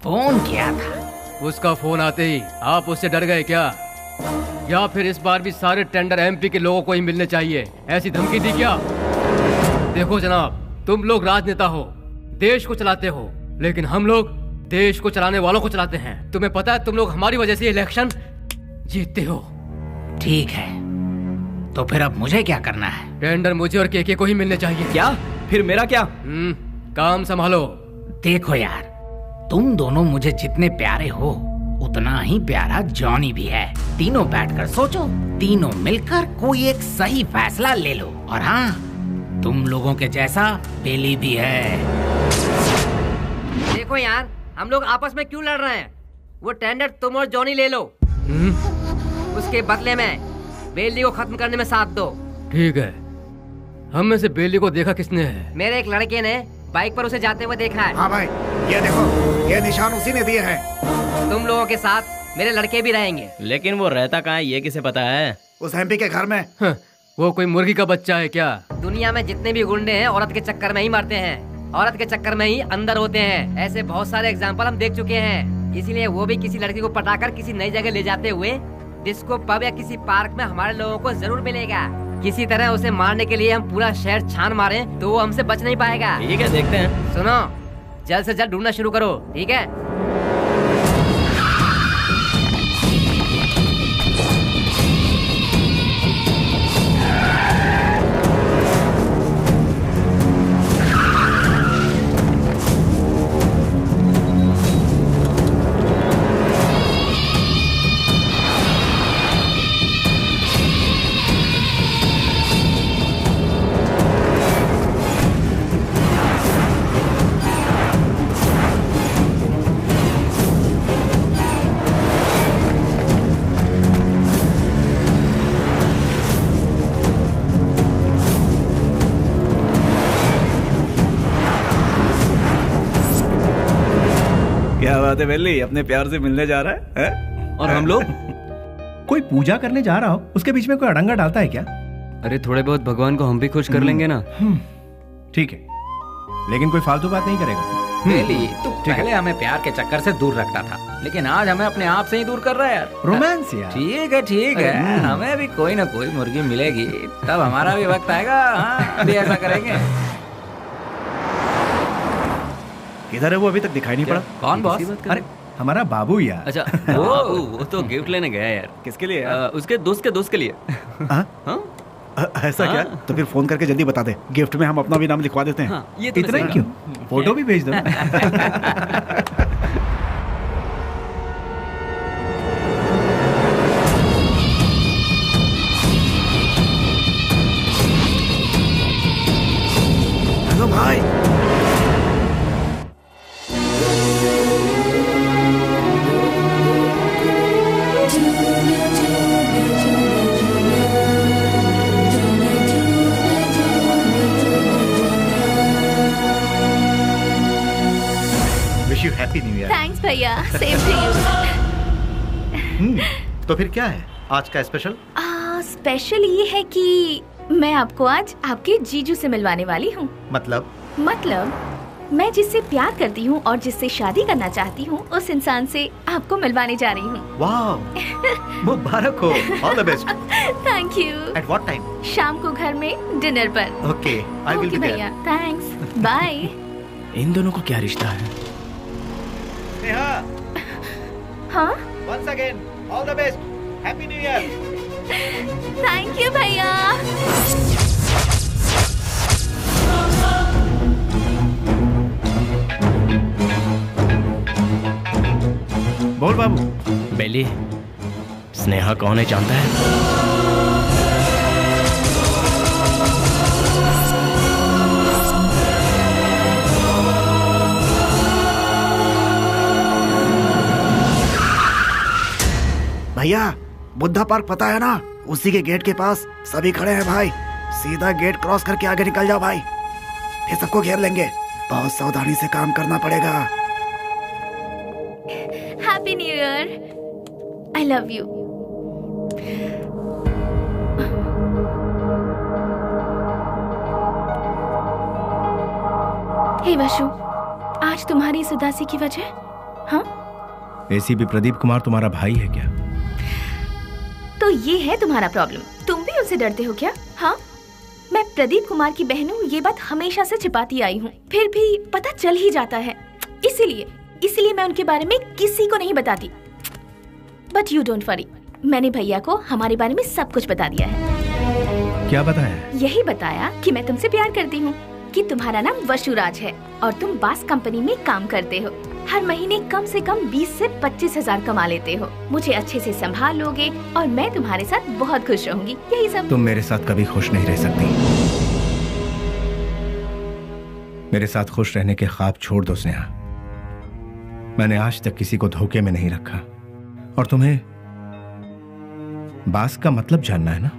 फोन किया था। उसका फोन आते ही आप उससे डर गए क्या? या फिर इस बार भी सारे टेंडर एमपी के लोगों को ही मिलने चाहिए, ऐसी धमकी दी क्या? देखो जनाब, तुम लोग राजनेता हो, देश को चलाते हो, लेकिन हम लोग देश को चलाने वालों को चलाते हैं। तुम्हें पता है तुम लोग हमारी वजह से इलेक्शन जीतते हो। ठीक है, तो फिर अब मुझे क्या करना है? टेंडर मुझे और केके को ही मिलने चाहिए। क्या? फिर मेरा क्या? काम संभालो। देखो यार, तुम दोनों मुझे जितने प्यारे हो उतना ही प्यारा जॉनी भी है। तीनों बैठकर सोचो, तीनों मिलकर कोई एक सही फैसला ले लो। और हाँ, तुम लोगों के जैसा बेली भी है। देखो यार, हम लोग आपस में क्यों लड़ रहे हैं? वो टेंडर तुम और जॉनी ले लो, उसके बदले में बेली को खत्म करने में साथ दो। ठीक है। हम में से बेली को देखा किसने है? मेरे एक लड़के ने बाइक पर उसे जाते हुए देखा है। हाँ भाई, ये देखो, ये निशान उसी ने दिए हैं। तुम लोगों के साथ मेरे लड़के भी रहेंगे। लेकिन वो रहता कहाँ है, ये किसे पता है? उस एमपी के घर में। वो कोई मुर्गी का बच्चा है क्या? दुनिया में जितने भी गुंडे हैं औरत के चक्कर में ही मरते हैं, औरत के चक्कर में ही अंदर होते हैं। ऐसे बहुत सारे एग्जाम्पल हम देख चुके हैं। इसीलिए वो भी किसी लड़की को पटाकर किसी नई जगह ले जाते हुए डिस्को पब या किसी पार्क में हमारे लोगों को जरूर मिलेगा। किसी तरह उसे मारने के लिए हम पूरा शहर छान मारें तो वो हमसे बच नहीं पाएगा। ठीक है, देखते हैं। सुनो, जल्द से जल्द ढूंढना शुरू करो, ठीक है? क्या बात है बेली, अपने प्यार से मिलने जा रहा है? और हम लोग कोई पूजा करने जा रहा हो, उसके बीच में कोई अड़ंगा डालता है क्या? अरे थोड़े बहुत भगवान को हम भी खुश कर लेंगे ना। ठीक है, लेकिन कोई फालतू बात नहीं करेगा। बेली, तू पहले हमें प्यार के चक्कर से दूर रखता था, लेकिन आज हमें अपने आप से ही दूर कर रहा है यार। रोमांस यार। ठीक है, हमें भी कोई ना कोई मुर्गी मिलेगी, तब हमारा भी वक्त आएगा। हाँ, भी ऐसा करेंगे। किधर है वो? अभी तक दिखाई नहीं पड़ा। कौन बॉस? अरे हमारा बाबू यार। अच्छा, वो तो गिफ्ट लेने गया यार। किसके लिए? उसके दोस्त के लिए। ऐसा क्या? तो फिर फोन करके जल्दी बता दे, गिफ्ट में हम अपना भी नाम लिखवा देते हैं। ये तो इतना क्यों? फोटो भी भेज दो। हेलो भाई। भैया, सेम टू यू। तो फिर क्या है आज का स्पेशल? स्पेशल ये है कि मैं आपको आज आपके जीजू से मिलवाने वाली हूँ। मतलब मैं जिससे प्यार करती हूँ और जिससे शादी करना चाहती हूँ, उस इंसान से आपको मिलवाने जा रही हूँ। वाह, मुबारक हो, all the best. Thank you. At what time? शाम को घर में डिनर पर। ओके, आई विल बी भैया, थैंक्स, बाय। इन दोनों को क्या रिश्ता है? नेहा। हाँ? Once again, all the best. Happy New Year. Thank you भैया। बोल बाबू। बेली, स्नेहा कौन है जानता है? भैया, बुद्धा पार्क पता है ना? उसी के गेट के पास सभी खड़े हैं भाई। सीधा गेट क्रॉस करके आगे निकल जाओ भाई, फिर सबको घेर लेंगे। बहुत सावधानी से काम करना पड़ेगा। Happy new year. I love you. Hey Vashu, आज तुम्हारी इस उदासी की वजह? हाँ? एसीपी प्रदीप कुमार तुम्हारा भाई है क्या? तो ये है तुम्हारा प्रॉब्लम। तुम भी उनसे डरते हो क्या? हाँ? मैं प्रदीप कुमार की बहन हूँ, ये बात हमेशा से छिपाती आई हूँ, फिर भी पता चल ही जाता है। इसीलिए मैं उनके बारे में किसी को नहीं बताती। बट यू डोंट वरी, मैंने भैया को हमारे बारे में सब कुछ बता दिया है। क्या बताया? यही बताया कि मैं तुमसे प्यार करती हूँ, कि तुम्हारा नाम वशुराज है और तुम बास कंपनी में काम करते हो। हर महीने कम से कम 20 से 25 हजार कमा लेते हो। मुझे अच्छे से संभाल लोगे और मैं तुम्हारे साथ बहुत खुश रहूंगी। यही सब। तुम मेरे साथ कभी खुश नहीं रह सकती। मेरे साथ खुश रहने के ख्वाब छोड़ दो स्नेहा। मैंने आज तक किसी को धोखे में नहीं रखा। और तुम्हें बास का मतलब जानना है ना?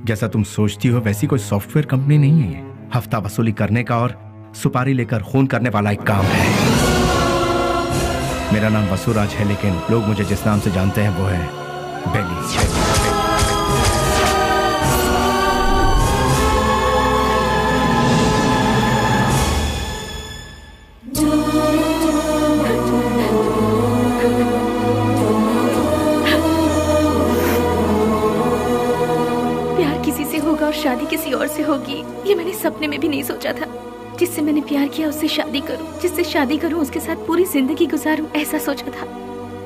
जैसा तुम सोचती हो वैसी कोई सॉफ्टवेयर कंपनी नहीं है ये। हफ्ता वसूली करने का और सुपारी लेकर खून करने वाला एक काम है। मेरा नाम वसुराज है, लेकिन लोग मुझे जिस नाम से जानते हैं वो है बेली। प्यार किसी से होगा और शादी किसी और से होगी, ये मैंने सपने में भी नहीं सोचा था। जिससे मैंने प्यार किया उससे शादी करूं, जिससे शादी करूं उसके साथ पूरी जिंदगी गुजारूं, ऐसा सोचा था।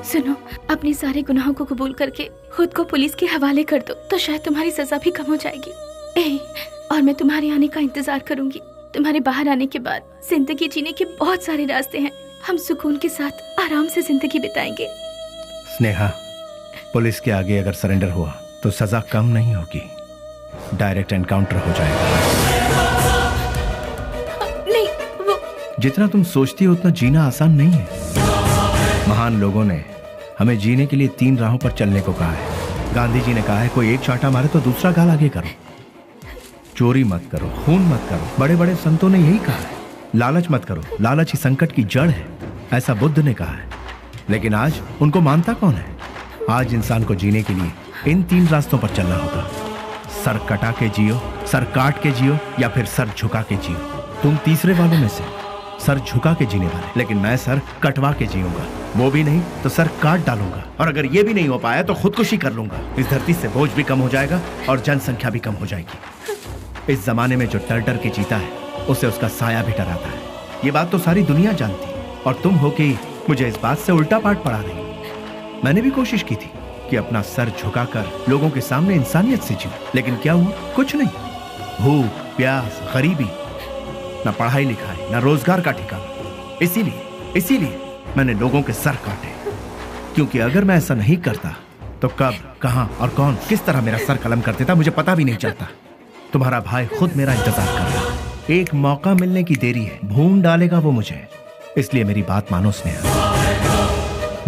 सुनो, अपने सारे गुनाहों को कबूल करके खुद को पुलिस के हवाले कर दो, तो शायद तुम्हारी सजा भी कम हो जाएगी। और मैं तुम्हारे आने का इंतजार करूंगी। तुम्हारे बाहर आने के बाद जिंदगी जीने के बहुत सारे रास्ते हैं। हम सुकून के साथ आराम से जिंदगी बिताएंगे। स्नेहा, पुलिस के आगे अगर सरेंडर हुआ तो सजा कम नहीं होगी, डायरेक्ट एनकाउंटर हो जाएगा। नहीं, वो जितना तुम सोचती हो उतना जीना आसान नहीं है। महान लोगों ने हमें जीने के लिए 3 राहों पर चलने को कहा है। गांधी जी ने कहा है, कोई एक चांटा मारे तो दूसरा गाल आगे करो, चोरी मत करो, खून मत करो। बड़े बड़े संतों ने यही कहा है। लालच मत करो, लालच ही संकट की जड़ है, ऐसा बुद्ध ने कहा है। लेकिन आज उनको मानता कौन है? आज इंसान को जीने के लिए इन 3 रास्तों पर चलना होगा। सर कटा के जियो, सर काट के जियो, या फिर सर झुका के जियो। तुम तीसरे वालों में से, सर झुका के जीने वाले। लेकिन मैं सर कटवा के जीऊंगा, वो भी नहीं तो सर काट डालूंगा। और अगर ये भी नहीं हो पाया तो खुदकुशी कर लूंगा। इस धरती से बोझ भी कम हो जाएगा और जनसंख्या भी कम हो जाएगी। इस जमाने में जो डर डर के जीता है उसे उसका साया भी डराता है। ये बात तो सारी दुनिया जानती, और तुम हो कि मुझे इस बात से उल्टा पाठ पढ़ा रही। मैंने भी कोशिश की थी कि अपना सर झुकाकर लोगों के सामने इंसानियत से जीऊं, लेकिन क्या हुआ? कुछ नहीं। भूख, प्यास, गरीबी, ना पढ़ाई लिखाई, ना रोजगार का ठिकाना। इसीलिए मैंने लोगों के सर काटे, क्योंकि अगर मैं ऐसा नहीं करता तो कब, कहां और कौन किस तरह मेरा सर कलम कर देता मुझे पता भी नहीं चलता। तुम्हारा भाई खुद मेरा इंतजार कर रहा है। एक मौका मिलने की देरी है, भून डालेगा वो मुझे। इसलिए मेरी बात मानो स्नेहा,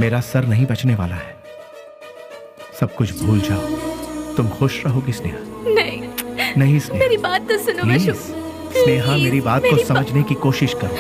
मेरा सर नहीं बचने वाला है। सब कुछ भूल जाओ, तुम खुश रहोगी स्नेहा। नहीं स्नेहा, मेरी बात तो सुनो वशु। स्नेहा, मेरी बात को समझने की कोशिश करो।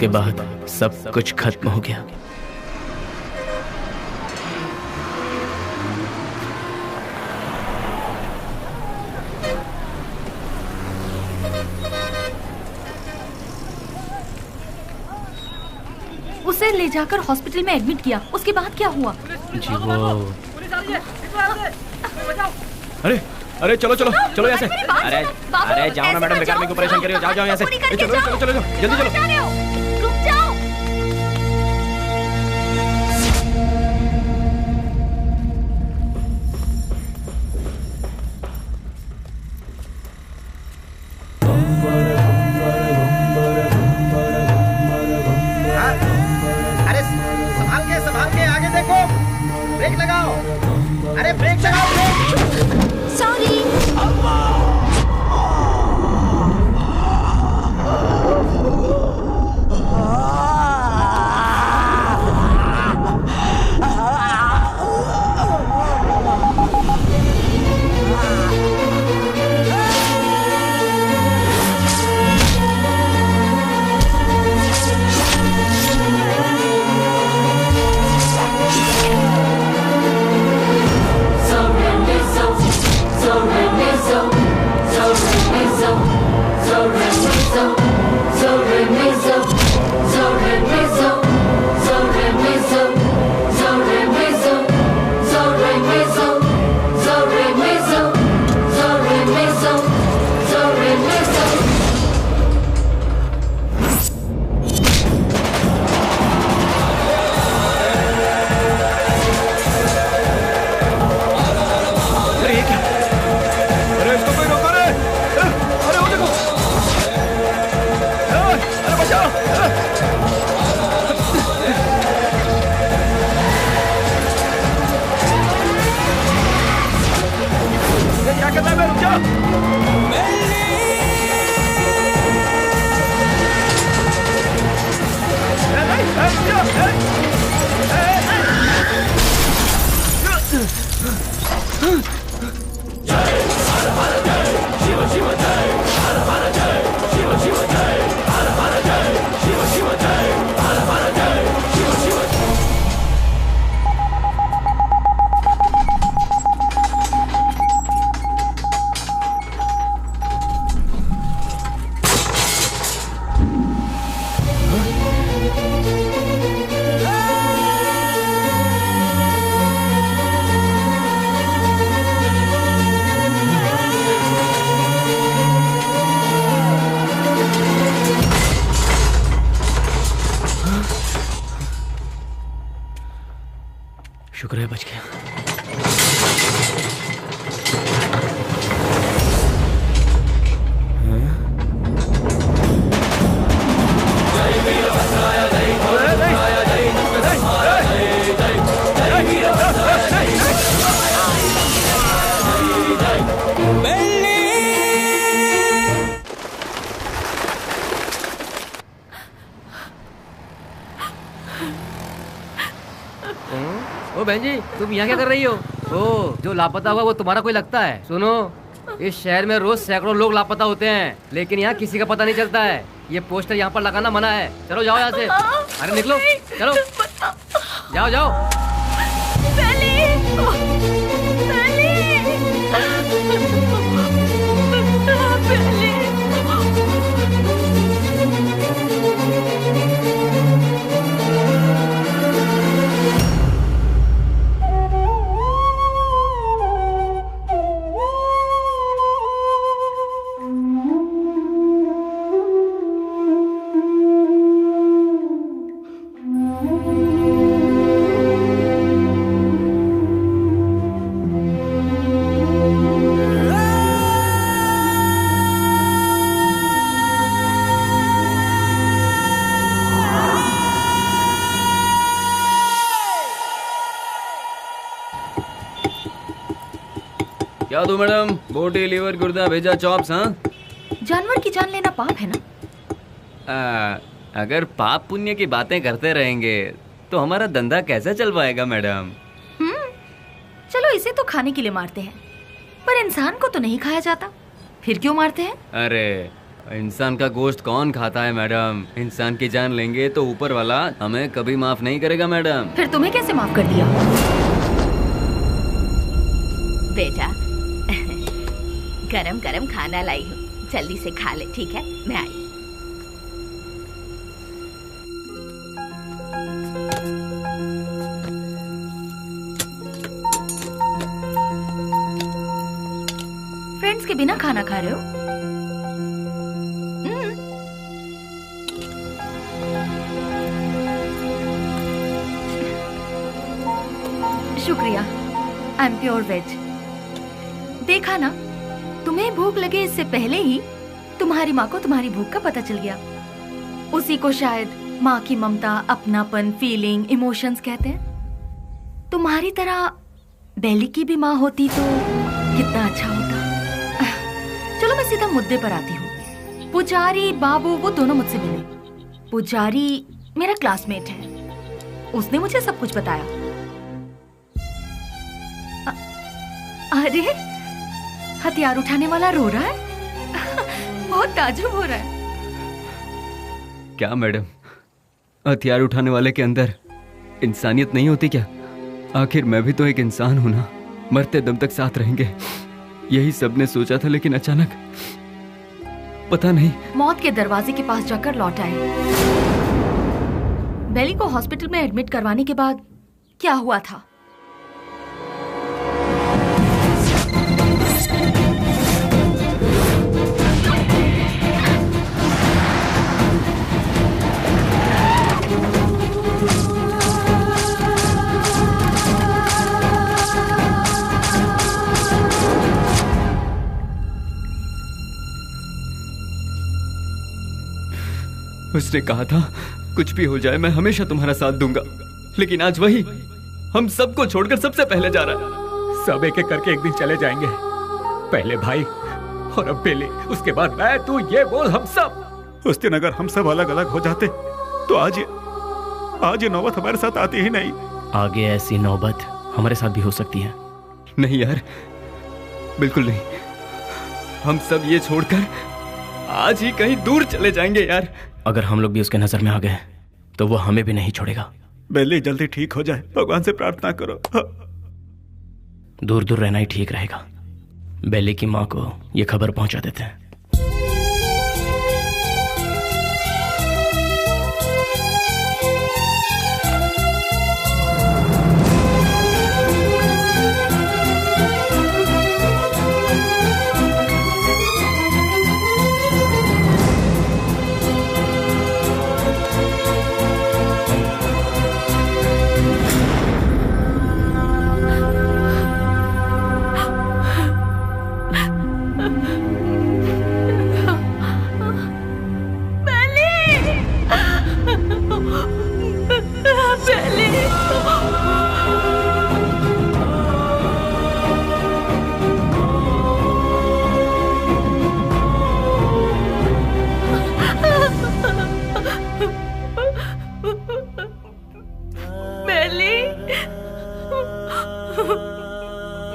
उसके बाद सब कुछ खत्म हो गया। उसे ले जाकर हॉस्पिटल में एडमिट किया, उसके बाद क्या हुआ? जी वो अरे चलो चलो चलो यहाँ से। अरे जाओ ना मैडम, बेकार मेरे को परेशान कर रही हो। जाओ जाओ यहाँ से। चलो चलो चलो जल्दी चलो। रुक जाओ। अरे संभाल के आगे देखो, ब्रेक लगाओ। अरे ब्रेक लगाओ, ब्रेक। सॉरी। शुक्र है बच गया। ओ बहन जी, तुम यहाँ क्या कर रही हो? ओ, जो लापता हुआ वो तुम्हारा कोई लगता है? सुनो, इस शहर में रोज सैकड़ों लोग लापता होते हैं, लेकिन यहाँ किसी का पता नहीं चलता है। ये पोस्टर यहाँ पर लगाना मना है। चलो जाओ यहाँ से। अरे निकलो, चलो जाओ जाओ। क्या दो मैडम? बोटी, लीवर, गुर्दा, भेजा, चॉप्स। हाँ, जानवर की जान लेना पाप है ना? अगर पाप पुण्य की बातें करते रहेंगे तो हमारा धंधा कैसे चल पाएगा मैडम? चलो इसे तो खाने के लिए मारते हैं, पर इंसान को तो नहीं खाया जाता, फिर क्यों मारते हैं? अरे इंसान का गोश्त कौन खाता है मैडम? इंसान की जान लेंगे तो ऊपर वाला हमें कभी माफ नहीं करेगा मैडम। फिर तुम्हें कैसे माफ कर दिया? बेटा गरम गरम खाना लाई हूँ, जल्दी से खा ले, ठीक है? मैं आई। फ्रेंड्स के बिना खाना खा रहे हो? शुक्रिया, आई एम प्योर वेज। देखा ना, तुम्हें भूख लगे इससे पहले ही तुम्हारी माँ को तुम्हारी भूख का पता चल गया। उसी को शायद माँ की ममता, अपनापन, फीलिंग, इमोशंस कहते हैं। तुम्हारी तरह बेली की भी माँ होती तो कितना अच्छा होता। चलो मैं सीधा मुद्दे पर आती हूँ। पुजारी बाबू वो दोनों मुझसे मिले। पुजारी मेरा क्लासमेट है, उसने मुझे सब कुछ बताया। अरे हथियार उठाने वाला रो रहा है। बहुत ताज्जुब हो रहा है। क्या मैडम, हथियार उठाने वाले के अंदर इंसानियत नहीं होती क्या? आखिर मैं भी तो एक इंसान हूं ना। मरते दम तक साथ रहेंगे, यही सबने सोचा था, लेकिन अचानक पता नहीं। मौत के दरवाजे के पास जाकर लौट आए। बेली को हॉस्पिटल में एडमिट करवाने के बाद क्या हुआ था? उसने कहा था कुछ भी हो जाए मैं हमेशा तुम्हारा साथ दूंगा, लेकिन आज वही हम सबको छोड़कर सबसे पहले जा रहा है। सब एक एक करके एक दिन चले जाएंगे। पहले भाई और अब बेली, उसके बाद मैं, तू, ये बोल हम सब। उस दिन अगर हम सब अलग अलग हो जाते तो आज ये नौबत हमारे साथ आती ही नहीं। आगे ऐसी नौबत हमारे साथ भी हो सकती है। नहीं यार, बिल्कुल नहीं। हम सब ये छोड़कर आज ही कहीं दूर चले जाएंगे यार। अगर हम लोग भी उसके नजर में आ गए तो वो हमें भी नहीं छोड़ेगा। बेली जल्दी ठीक हो जाए, भगवान से प्रार्थना करो। दूर दूर रहना ही ठीक रहेगा। बेली की माँ को ये खबर पहुंचा देते हैं।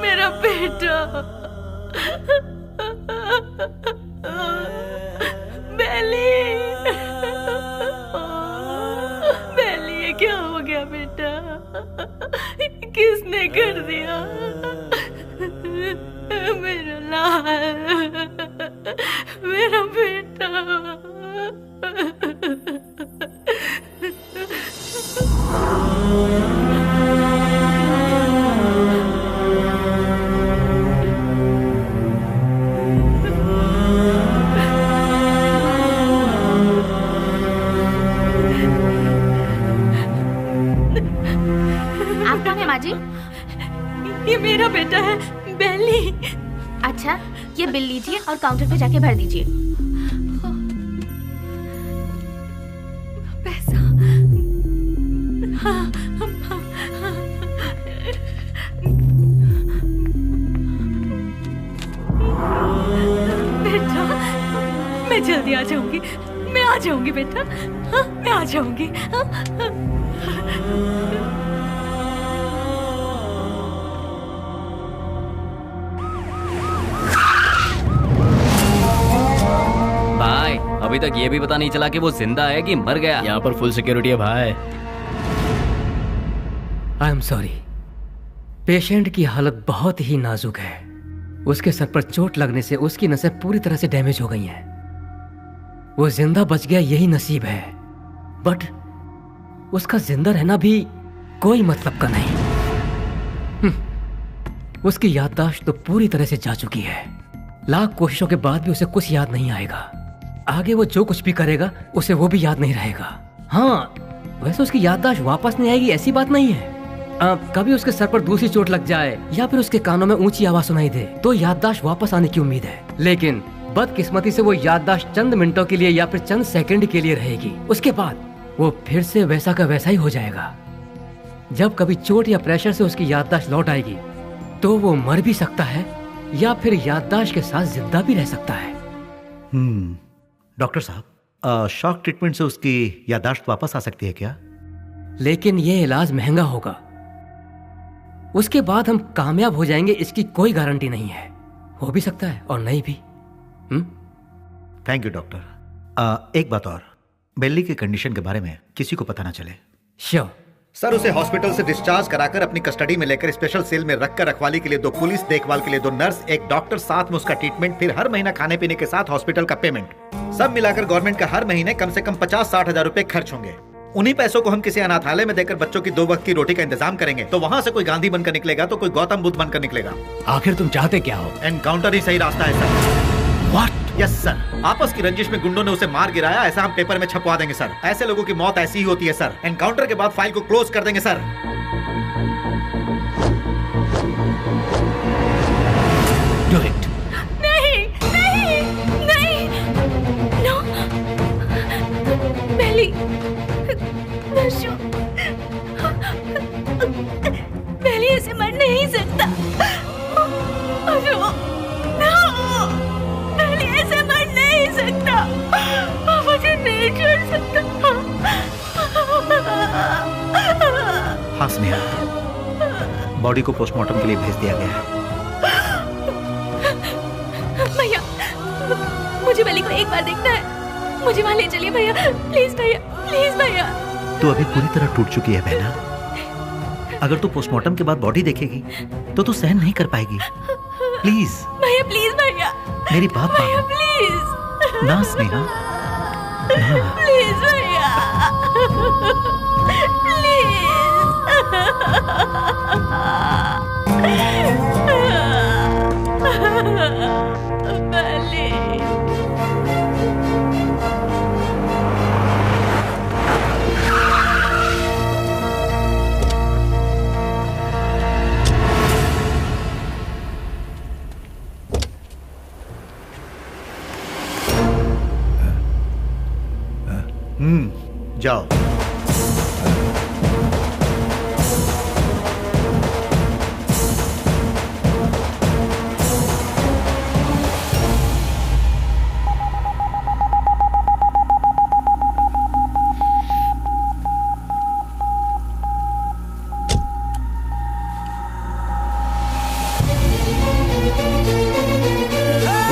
मेरा बेटा बेली, बेली ये क्या हो गया बेटा? किसने कर दिया? मेरा लाल, मेरा बेटा। आप कौन है माँ जी? ये मेरा बेटा है, बेली। अच्छा, ये बिल लीजिए और काउंटर पे जाके भर दीजिए। पैसा? हाँ, बेटा मैं जल्दी आ जाऊंगी, मैं आ जाऊंगी बेटा। हाँ, मैं आ जाऊंगी। भाई अभी तक ये भी पता नहीं चला कि वो जिंदा है कि मर गया। यहाँ पर फुल सिक्योरिटी है भाई। आई एम सॉरी, पेशेंट की हालत बहुत ही नाजुक है। उसके सर पर चोट लगने से उसकी नसें पूरी तरह से डैमेज हो गई हैं। वो जिंदा बच गया यही नसीब है, बट उसका जिंदा रहना भी कोई मतलब का नहीं। उसकी याददाश्त तो पूरी तरह से जा चुकी है। लाख कोशिशों के बाद भी उसे कुछ याद नहीं आएगा। आगे वो जो कुछ भी करेगा उसे वो भी याद नहीं रहेगा। हाँ, वैसे उसकी याददाश्त वापस नहीं आएगी ऐसी बात नहीं है। कभी उसके सर पर दूसरी चोट लग जाए या फिर उसके कानों में ऊंची आवाज सुनाई दे तो याददाश्त वापस आने की उम्मीद है, लेकिन बदकिस्मती से वो याददाश्त चंद मिनटों के लिए या फिर चंद सेकंड के लिए रहेगी। उसके बाद वो फिर से वैसा का वैसा ही हो जाएगा। जब कभी चोट या प्रेशर से उसकी याददाश्त लौट आएगी तो वो मर भी सकता है या फिर याददाश्त के साथ जिंदा भी रह सकता है। डॉक्टर साहब, शॉक ट्रीटमेंट से उसकी याददाश्त वापस आ सकती है क्या? लेकिन ये इलाज महंगा होगा। उसके बाद हम कामयाब हो जाएंगे इसकी कोई गारंटी नहीं है। हो भी सकता है और नहीं भी। Thank you doctor. एक बात और, बेली की कंडीशन के बारे में किसी को पता ना चले। श्योर सर, उसे हॉस्पिटल से डिस्चार्ज कराकर अपनी कस्टडी में लेकर स्पेशल सेल में रखकर रखवाली के लिए 2 पुलिस, देखभाल के लिए 2 नर्स, एक डॉक्टर, साथ में उसका ट्रीटमेंट, फिर हर महीना खाने पीने के साथ हॉस्पिटल का पेमेंट, सब मिलाकर गवर्नमेंट का हर महीने कम से कम 50-60 हजार रुपए खर्च होंगे। उन्हीं पैसों को हम किसी अनाथालय में देकर बच्चों की 2 वक्त की रोटी का इंतजाम करेंगे तो वहाँ से कोई गांधी बनकर निकलेगा तो कोई गौतम बुद्ध बनकर निकलेगा। आखिर तुम चाहते क्या हो? एनकाउंटर ही सही रास्ता है सर। What? यस सर, आपस की रंजिश में गुंडों ने उसे मार गिराया, ऐसा हम पेपर में छपवा देंगे सर। ऐसे लोगों की मौत ऐसी ही होती है सर। एनकाउंटर के बाद फाइल को क्लोज कर देंगे सर। Do it. नहीं, नहीं, नहीं, no, बेली, नशो, बेली ऐसे मर नहीं सकता। अशो, no, बेली ऐसे मर नहीं सकता। मुझे नहीं छोड़ सकता। हाँ स्नेहा, बॉडी को पोस्टमार्टम के लिए भेज दिया गया है। भैया, मुझे बेली को एक बार देखना है। मुझे वहाँ ले चलिए भैया, प्लीज भैया, प्लीज भैया। तू अभी पूरी तरह टूट चुकी है बहना। अगर तू पोस्टमार्टम के बाद बॉडी देखेगी तो तू सहन नहीं कर पाएगी। प्लीज भैया, प्लीज भैया, मेरी बात भैया, मानो प्लीज ना स्नेहा, ना। प्लीज भैया, जाओ।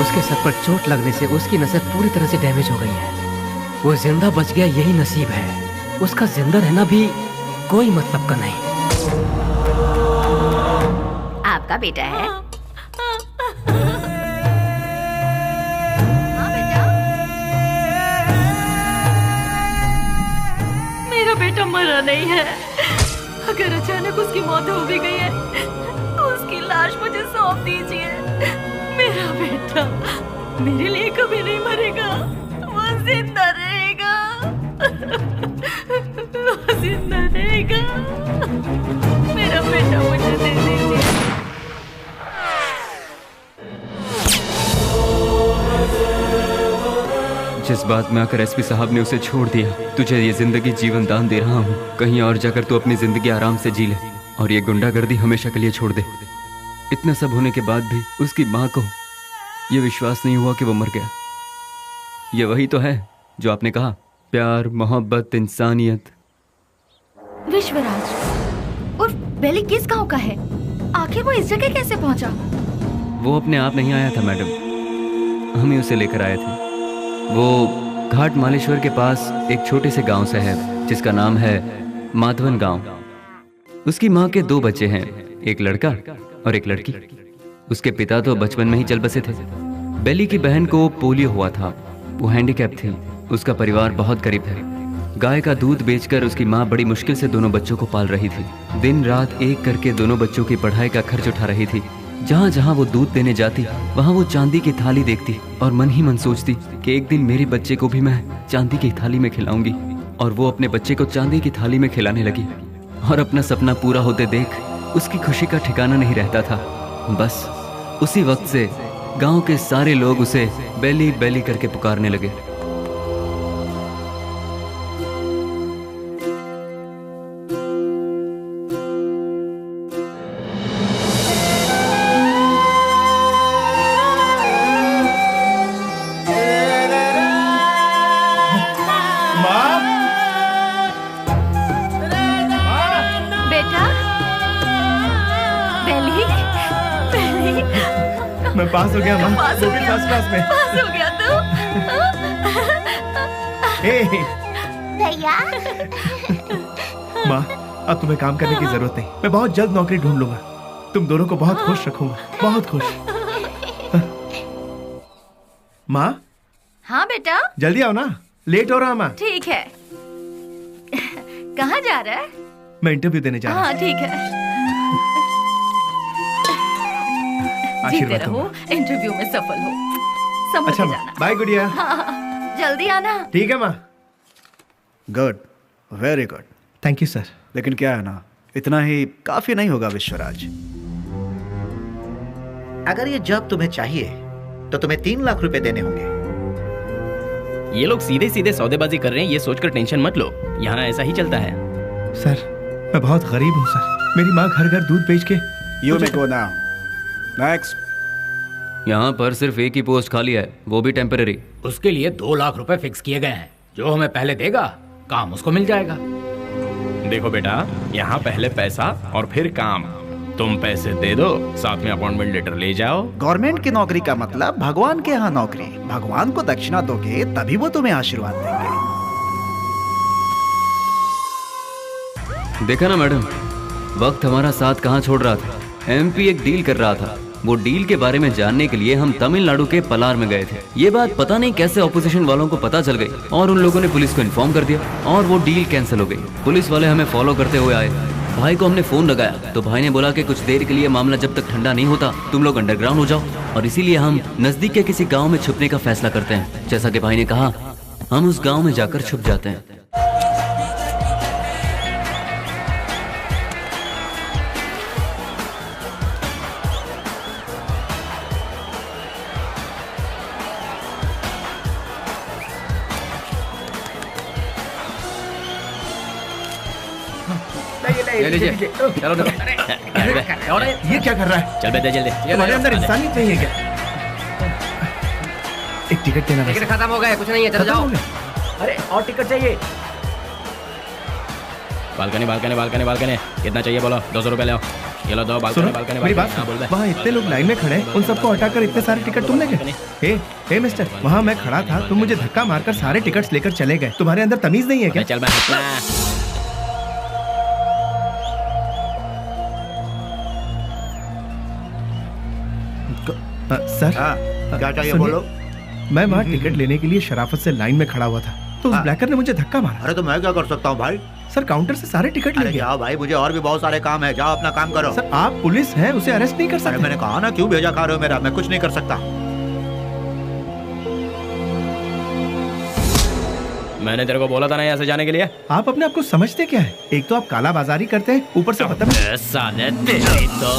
उसके सर पर चोट लगने से उसकी नसें पूरी तरह से डैमेज हो गई हैं। वो जिंदा बच गया यही नसीब है। उसका जिंदा रहना भी कोई मतलब का नहीं। आपका बेटा है? मेरा बेटा मरा नहीं है। अगर अचानक उसकी मौत हो भी गई है तो उसकी लाश मुझे सौंप दीजिए। मेरा बेटा मेरे लिए कभी नहीं मरेगा, वो जिंदा रहेगा, वो जिंदा रहेगा। मेरा बेटा मुझे दे दीजिए। जिस बात में आकर एसपी साहब ने उसे छोड़ दिया, तुझे ये जिंदगी जीवन दान दे रहा हूँ। कहीं और जाकर तू अपनी जिंदगी आराम से जी ले और ये गुंडागर्दी हमेशा के लिए छोड़ दे। इतना सब होने के बाद भी उसकी माँ को ये विश्वास नहीं हुआ कि वो मर गया। ये वही तो है जो आपने कहा, प्यार, मोहब्बत, इंसानियत। विश्वराज और बेली किस गांव का है? आखिर वो इस जगह कैसे पहुंचा? वो अपने आप नहीं आया था मैडम, हम ही उसे लेकर आए थे। वो घाट मालेश्वर के पास एक छोटे से गांव से है जिसका नाम है माधवन गांव। उसकी माँ के 2 बच्चे हैं, एक लड़का और एक लड़की। उसके पिता तो बचपन में ही चल बसे थे। बेली की बहन को पोलियो हुआ था, वो हैंडीकैप थी। उसका परिवार बहुत गरीब है। गाय का दूध बेचकर उसकी माँ बड़ी मुश्किल से दोनों बच्चों को पाल रही थी। दिन रात एक करके दोनों बच्चों की पढ़ाई का खर्च उठा रही थी। जहाँ जहाँ वो दूध देने जाती वहाँ वो चांदी की थाली देखती और मन ही मन सोचती कि एक दिन मेरे बच्चे को भी मैं चांदी की थाली में खिलाऊंगी। और वो अपने बच्चे को चांदी की थाली में खिलाने लगी और अपना सपना पूरा होते देख उसकी खुशी का ठिकाना नहीं रहता था। बस उसी वक्त से गांव के सारे लोग उसे बेली बेली करके पुकारने लगे। मैं पास हो गया माँ, वो भी फर्स्ट क्लास में। पास हो गया तू? भैया। माँ, अब तुम्हें काम करने की जरूरत नहीं। मैं बहुत जल्द नौकरी ढूंढ लूंगा। तुम दोनों को बहुत खुश रखूंगा, बहुत खुश। माँ। हाँ बेटा। जल्दी आओ ना, लेट हो रहा माँ। ठीक है। कहाँ जा रहा है? मैं इंटरव्यू देने जा रहा हूँ। हाँ ठीक है। जीते रहो, इंटरव्यू में सफल हो। समझ अच्छा के जाना। बाय गुड़िया। हाँ, जल्दी आना। ठीक है माँ। Good, very good. Thank you sir. लेकिन क्या है ना, इतना ही काफी नहीं होगा विश्वराज। अगर ये जॉब तुम्हें चाहिए तो तुम्हें 3 लाख रुपए देने होंगे। ये लोग सीधे सीधे सौदेबाजी कर रहे हैं, ये सोचकर टेंशन मत लो। यहाँ ऐसा ही चलता है। सर मैं बहुत गरीब हूँ सर। मेरी माँ घर घर दूध बेच के। You may go now. Next. यहाँ पर सिर्फ एक ही पोस्ट खाली है, वो भी टेम्पररी। उसके लिए 2 लाख रुपए फिक्स किए गए हैं। जो हमें पहले देगा काम उसको मिल जाएगा। देखो बेटा, यहाँ पहले पैसा और फिर काम। तुम पैसे दे दो, साथ में अपॉइंटमेंट लेटर ले जाओ। गवर्नमेंट की नौकरी का मतलब भगवान के यहाँ नौकरी। भगवान को दक्षिणा दोगे तभी वो तुम्हें आशीर्वाद देंगे। देखा ना मैडम, वक्त हमारा साथ कहाँ छोड़ रहा था। एमपी एक डील कर रहा था। वो डील के बारे में जानने के लिए हम तमिलनाडु के पलार में गए थे। ये बात पता नहीं कैसे ऑपोजिशन वालों को पता चल गई और उन लोगों ने पुलिस को इन्फॉर्म कर दिया और वो डील कैंसिल हो गई। पुलिस वाले हमें फॉलो करते हुए आए। भाई को हमने फोन लगाया तो भाई ने बोला कि कुछ देर के लिए मामला जब तक ठंडा नहीं होता तुम लोग अंडरग्राउंड हो जाओ, और इसीलिए हम नजदीक के किसी गाँव में छुपने का फैसला करते हैं। जैसा कि भाई ने कहा, हम उस गाँव में जाकर छुप जाते हैं। ले लीजिए। चलो ये क्या कर रहा है? चल बेटा जल्दी। तुम्हारे अंदर इंसानियत चाहिए क्या? एक टिकट देना। टिकट खत्म हो गया, कुछ नहीं है, चलो जाओ। अरे और टिकट चाहिए। बालकनी बालकनी बालकनी बालकनी कितना चाहिए बोलो? 200 रुपए ले आओ। ये लो दो बालकनी बालकनी। मेरी बात, वहाँ इतने लोग लाइन में खड़े हैं, उन सबको हटाकर इतने सारे टिकट तुमने गए? हे मिस्टर, वहाँ मैं खड़ा था, तुम मुझे धक्का मारकर सारे टिकट्स लेकर चले गए। तुम्हारे अंदर तमीज नहीं है क्या? चल मैं सर क्या चाहिए बोलो? मैं वहाँ टिकट लेने के लिए शराफत से लाइन में खड़ा हुआ था तो उस ब्लैकर ने मुझे धक्का मारा। अरे तो मैं क्या कर सकता हूँ भाई? सर काउंटर से सारे टिकट ले गया। जाओ भाई, मुझे और भी बहुत सारे काम है, जाओ अपना काम करो। सर आप पुलिस हैं, उसे अरेस्ट नहीं कर सकते। मैंने कहा ना, क्यों भेजा खा रहे हो मेरा? मैं कुछ नहीं कर सकता। मैंने तेरे को बोला था ना यहाँ से जाने के लिए। आप अपने आप को समझते क्या है? एक तो आप काला बाजारी करते हैं, ऊपर से बदतमीज। साले तेरी तो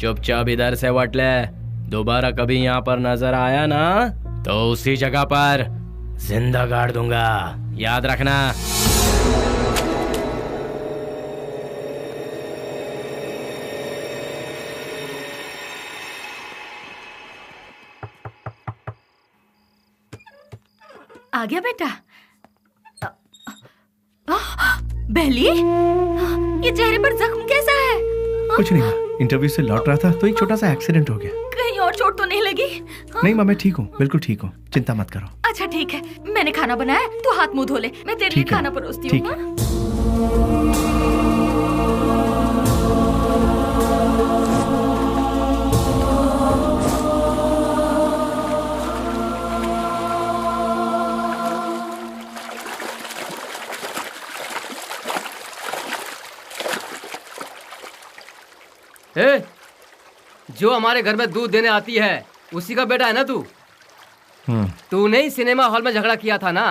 चुपचाप इधर से वट ले। दोबारा कभी यहाँ पर नजर आया ना तो उसी जगह पर जिंदा गाड़ दूंगा, याद रखना। आ गया बेटा। बेली, ये चेहरे पर जख्म कैसा है? कुछ नहीं माँ, इंटरव्यू से लौट रहा था तो एक छोटा सा एक्सीडेंट हो गया। कहीं और चोट तो नहीं लगी? नहीं माँ, मैं ठीक हूँ, बिल्कुल ठीक हूँ, चिंता मत करो। अच्छा ठीक है, मैंने खाना बनाया, तू हाथ मुंह धो ले, मैं तेरे लिए खाना परोसती हूँ। जो हमारे घर में दूध देने आती है उसी का बेटा है ना तू? तूने ही सिनेमा हॉल में झगड़ा किया था ना?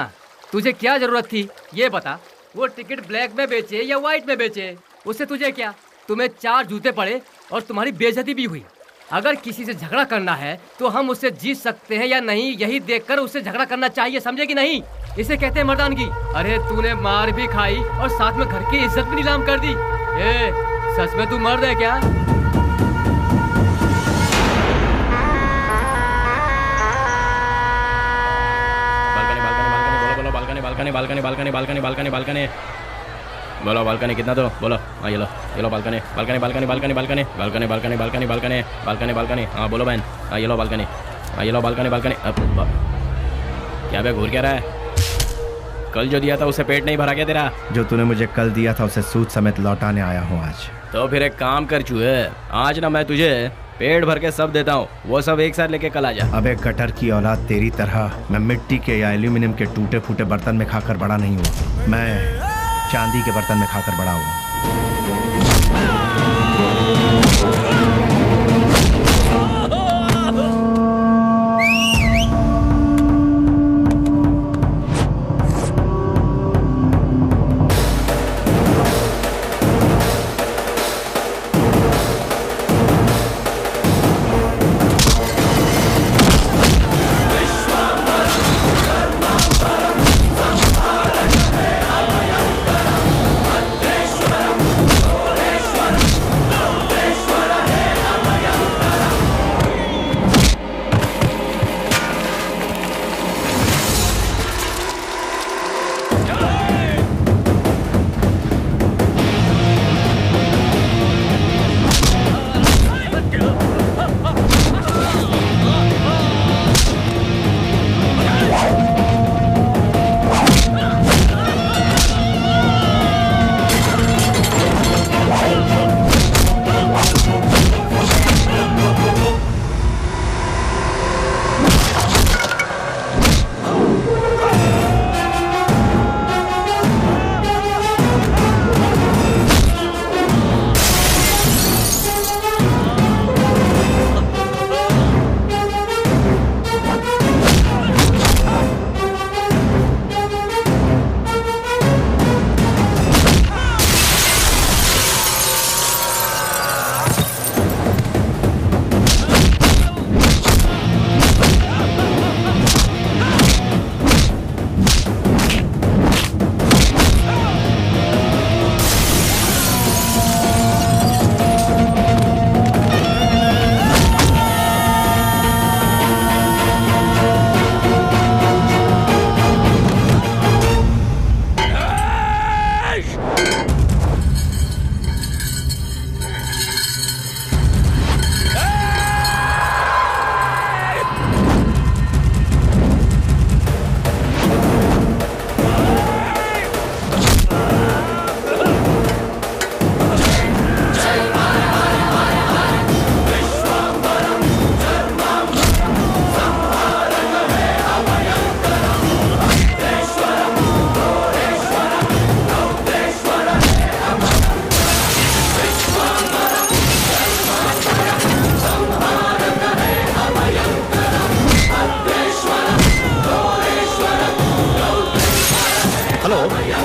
तुझे क्या जरूरत थी ये बता? वो टिकट ब्लैक में बेचे या व्हाइट में बेचे, उससे तुझे क्या? तुम्हें 4 जूते पड़े और तुम्हारी बेइज्जती भी हुई। अगर किसी से झगड़ा करना है तो हम उससे जीत सकते हैं या नहीं, यही देखकर उससे झगड़ा करना चाहिए, समझे कि नहीं? इसे कहते हैं मर्दानगी। अरे तूने मार भी खाई और साथ में घर की इज्जत भी नीलाम कर दी। सच में तू मर्द है क्या? Balcony balcony balcony balcony balcony बोलो, बालकनी कितना दो बोलो? हाँ ये लो balcony balcony balcony balcony balcony balcony balcony balcony balcony balcony balcony हाँ बोलो बहन। हाँ ये लो बालकनी, हाँ ये लो बालकनी बालकनी। क्या बे घूर क्या रहा है? कल जो दिया था उसे पेट नहीं भरा क्या तेरा? जो तूने मुझे कल दिया था उसे सूद समेत लौटाने आया हूँ आज। तो फिर एक काम कर चूहे, आज ना मैं तुझे पेट भर के सब देता हूँ, वो सब एक साथ लेके कल आ जा। अबे गटर की औलाद, तेरी तरह मैं मिट्टी के या एल्यूमिनियम के टूटे फूटे बर्तन में खाकर बड़ा नहीं हुआ, मैं चांदी के बर्तन में खाकर बड़ा हुआ।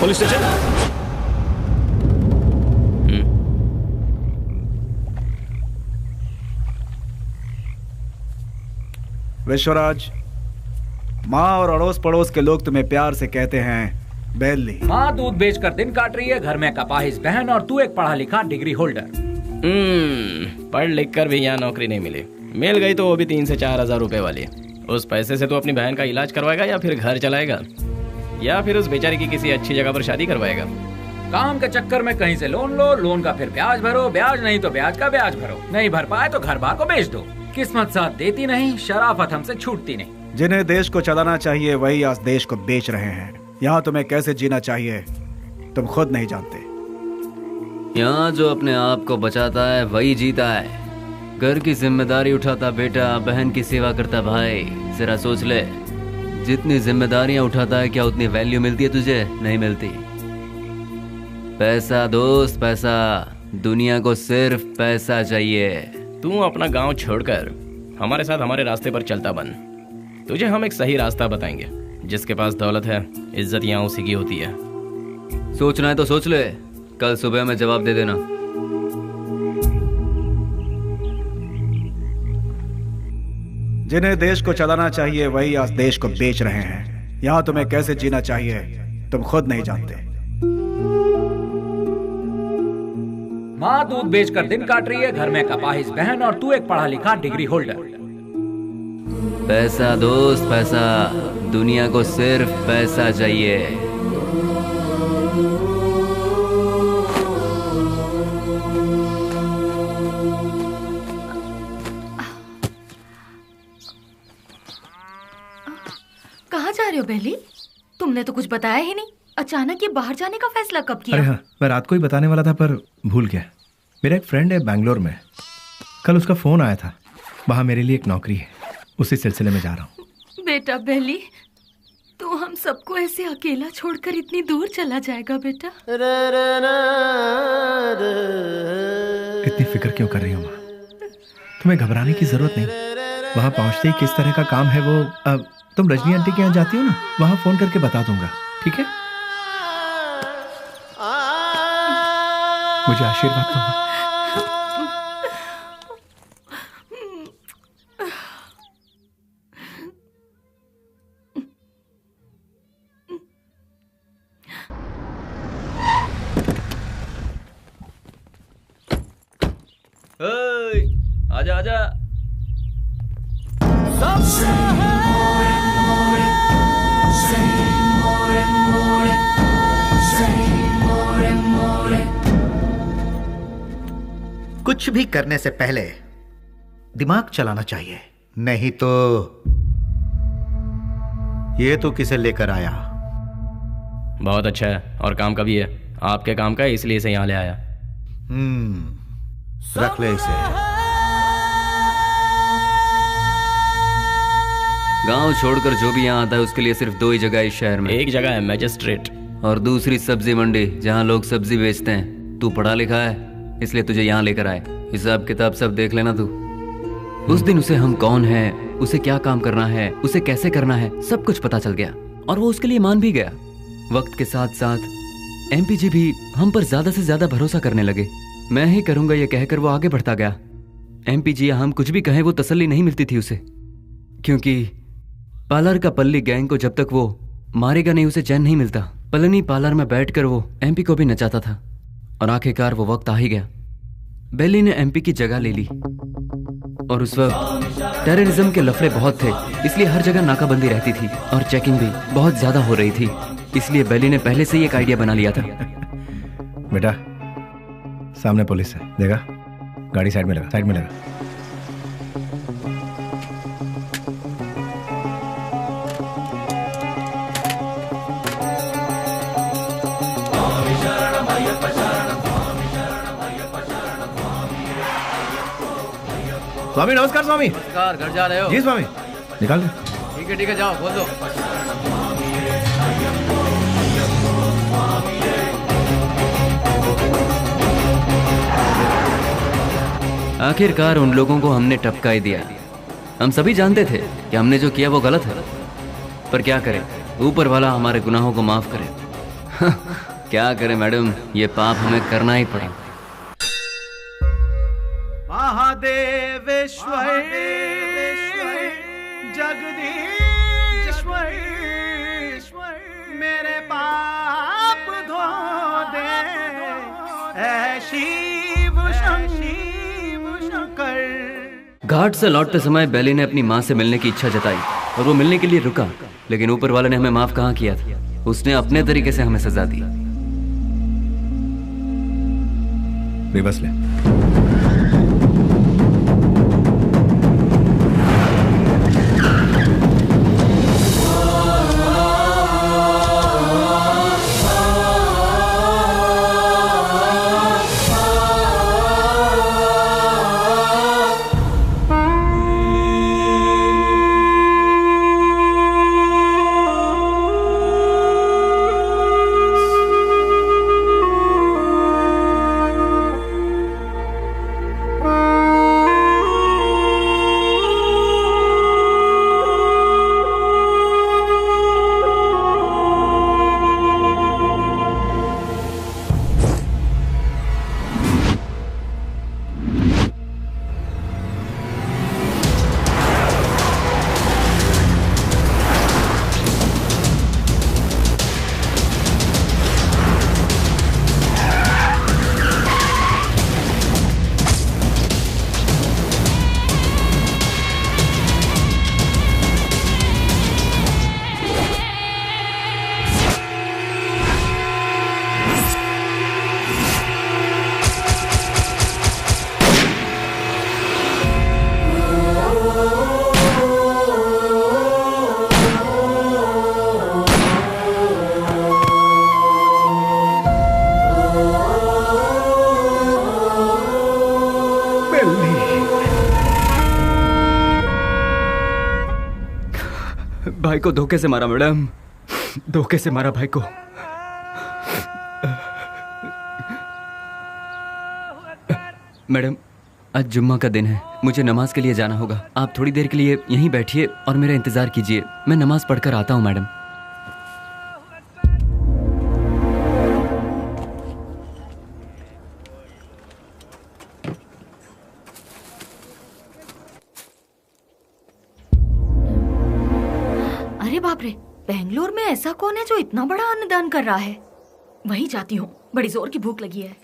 Police station. विश्वराज, माँ और अड़ोस पड़ोस के लोग तुम्हें प्यार से कहते हैं बेली। माँ दूध बेचकर दिन काट रही है, घर में कपाहिस बहन और तू एक पढ़ा लिखा डिग्री होल्डर। पढ़ लिख कर भी यहाँ नौकरी नहीं मिली, मिल गई तो वो भी 3 से 4 हजार रुपए वाली। उस पैसे से तू अपनी बहन का इलाज करवाएगा या फिर घर चलाएगा, या फिर उस बेचारी की किसी अच्छी जगह पर शादी करवाएगा? काम के चक्कर में कहीं से लोन लो, लोन का फिर ब्याज भरो, ब्याज नहीं तो ब्याज का ब्याज भरो, नहीं भर पाए तो घर बार को बेच दो। किस्मत साथ देती नहीं, शराफत हमसे छूटती नहीं। जिन्हें देश को चलाना चाहिए वही आज देश को बेच रहे हैं। यहाँ तुम्हें कैसे जीना चाहिए तुम खुद नहीं जानते। यहाँ जो अपने आप को बचाता है वही जीता है। घर की जिम्मेदारी उठाता बेटा, बहन की सेवा करता भाई। जरा सोच ले, जितनी जिम्मेदारियां उठाता है क्या उतनी वैल्यू मिलती है तुझे? नहीं मिलती। पैसा दोस्त पैसा, दुनिया को सिर्फ पैसा चाहिए। तू अपना गांव छोड़कर हमारे साथ हमारे रास्ते पर चलता बन। तुझे हम एक सही रास्ता बताएंगे। जिसके पास दौलत है, इज्जत यहाँ उसी की होती है। सोचना है तो सोच ले, कल सुबह में जवाब दे देना। जिन्हें देश को चलाना चाहिए वही आज देश को बेच रहे हैं। यहाँ तुम्हें कैसे जीना चाहिए तुम खुद नहीं जानते। माँ दूध बेचकर दिन काट रही है, घर में कपाहिज बहन और तू एक पढ़ा लिखा डिग्री होल्डर। पैसा दोस्त पैसा, दुनिया को सिर्फ पैसा चाहिए। कहाँ जा रहे हो बेली? तुमने तो कुछ बताया ही नहीं। अचानक ये बाहर जाने का फैसला कब किया? अरे हाँ, मैं रात को ही बताने वाला था पर भूल गया। मेरा एक फ्रेंड है बैंगलोर में, कल उसका फोन आया था। वहाँ मेरे लिए एक नौकरी है, उसी सिलसिले में जा रहा हूँ। बेटा बेली, तू हम सबको ऐसे अकेला छोड़कर इतनी दूर चला जाएगा बेटा? इतनी फिक्र क्यों कर रही हो माँ? तुम्हें घबराने की जरूरत नहीं। वहाँ पहुँचते ही किस तरह का काम है वो, अब तुम रजनी आंटी के यहाँ जाती हो ना, वहाँ फोन करके बता दूंगा, ठीक है? मुझे आशीर्वाद दो। आजा आजा। कुछ भी करने से पहले दिमाग चलाना चाहिए, नहीं तो ये तो किसे लेकर आया? बहुत अच्छा है और काम का भी है। आपके काम का है इसलिए इसे यहाँ ले आया। रख ले इसे। गांव छोड़कर जो भी यहाँ आता है उसके लिए सिर्फ दो ही जगह है इस शहर में। एक जगह है मैजिस्ट्रेट और दूसरी सब्जी मंडी, जहाँ लोग सब्जी बेचते हैं। तू पढ़ा लिखा है इसलिए तुझे यहाँ लेकर आए। हिसाब किताब सब देख लेना तू। उस दिन उसे हम कौन है, उसे क्या काम करना है, उसे कैसे करना है, सब कुछ पता चल गया और वो उसके लिए मान भी गया। वक्त के साथ साथ एमपी जी भी हम पर ज्यादा से ज्यादा भरोसा करने लगे। मैं ही करूंगा ये कहकर वो आगे बढ़ता गया। एमपी जी हम कुछ भी कहें वो तसल्ली नहीं मिलती थी उसे, क्योंकि पार्लर का पल्ली गैंग को जब तक वो मारेगा नहीं उसे चैन नहीं मिलता। पलनी पार्लर में बैठकर वो एमपी को भी नचाता था और आखिरकार वो वक्त आ ही गया। बेली ने एमपी की जगह ले ली और उस वक्त टेररिज्म के लफड़े बहुत थे, इसलिए हर जगह नाकाबंदी रहती थी और चेकिंग भी बहुत ज्यादा हो रही थी। इसलिए बेली ने पहले से ही एक आइडिया बना लिया था। बेटा सामने पुलिस है, देखा? गाड़ी साइड में लगा, साइड में लगा। स्वामी नमस्कार। स्वामी नमस्कार। घर जा रहे हो? जी स्वामी। निकाल दे। ठीक है जाओ, बोल दो। आखिरकार उन लोगों को हमने टपका ही दिया। हम सभी जानते थे कि हमने जो किया वो गलत है, पर क्या करें, ऊपर वाला हमारे गुनाहों को माफ करे। क्या करें मैडम, ये पाप हमें करना ही पड़ा। महादेवेश्वर जगदीश्वर मेरे पाप धो दे, ऐ शिव शंकर। घाट से लौटते समय बेली ने अपनी माँ से मिलने की इच्छा जताई और वो मिलने के लिए रुका, लेकिन ऊपर वाले ने हमें माफ कहाँ किया था। उसने अपने तरीके से हमें सजा दी। रिवर्स ले। भाई को धोखे से मारा मैडम, धोखे से मारा भाई को। मैडम आज जुम्मा का दिन है, मुझे नमाज के लिए जाना होगा। आप थोड़ी देर के लिए यहीं बैठिए और मेरा इंतजार कीजिए, मैं नमाज पढ़कर आता हूँ मैडम। अरे बाप रे, बेंगलोर में ऐसा कौन है जो इतना बड़ा अन्नदान कर रहा है? वहीं जाती हूँ, बड़ी जोर की भूख लगी है।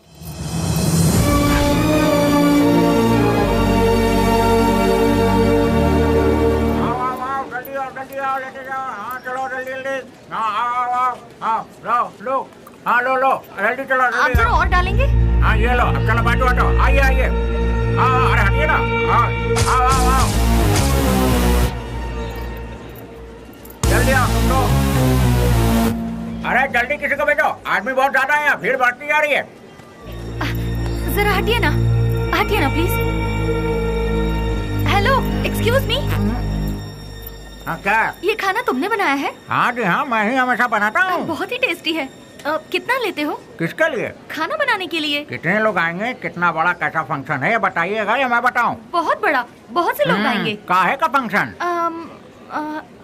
लो जल्दी चलो। आप जरा और डालेंगे? हाँ ये लो, अब चलो बाजू हटो, आइए आइए। अरे हटिए ना। आओ जल्दी आओ तुम लोग। अरे जल्दी किसी को भेजो, आदमी बहुत ज्यादा है, भीड़ बढ़ती जा रही है। जरा हटिए ना प्लीज। Hello, excuse me. हाँ क्या? ये खाना तुमने बनाया है? हाँ जी हाँ, मैं ही हमेशा बनाता हूँ। बहुत ही टेस्टी है। कितना लेते हो? किसके लिए? खाना बनाने के लिए। कितने लोग आएंगे, कितना बड़ा कैसा फंक्शन है ये बताइएगा या मैं बताऊँ? बहुत बड़ा, बहुत से लोग आएंगे। काहे का फंक्शन?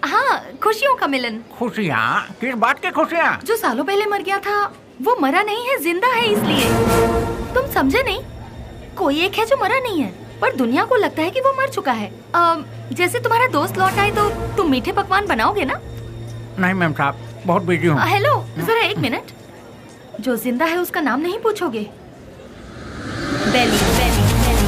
हाँ, खुशियों का मिलन। खुशियाँ? किस बात की खुशियाँ? जो सालों पहले मर गया था वो मरा नहीं है, जिंदा है, इसलिए। तुम समझे नहीं? कोई एक है जो मरा नहीं है पर दुनिया को लगता है कि वो मर चुका है। जैसे तुम्हारा दोस्त लौट आए तो तुम मीठे पकवान बनाओगे ना? नहीं मैम साहब, बहुत बिजी हूँ। हेलो, जरा एक मिनट। जो जिंदा है उसका नाम नहीं पूछोगे? बेली, बेली, बेली।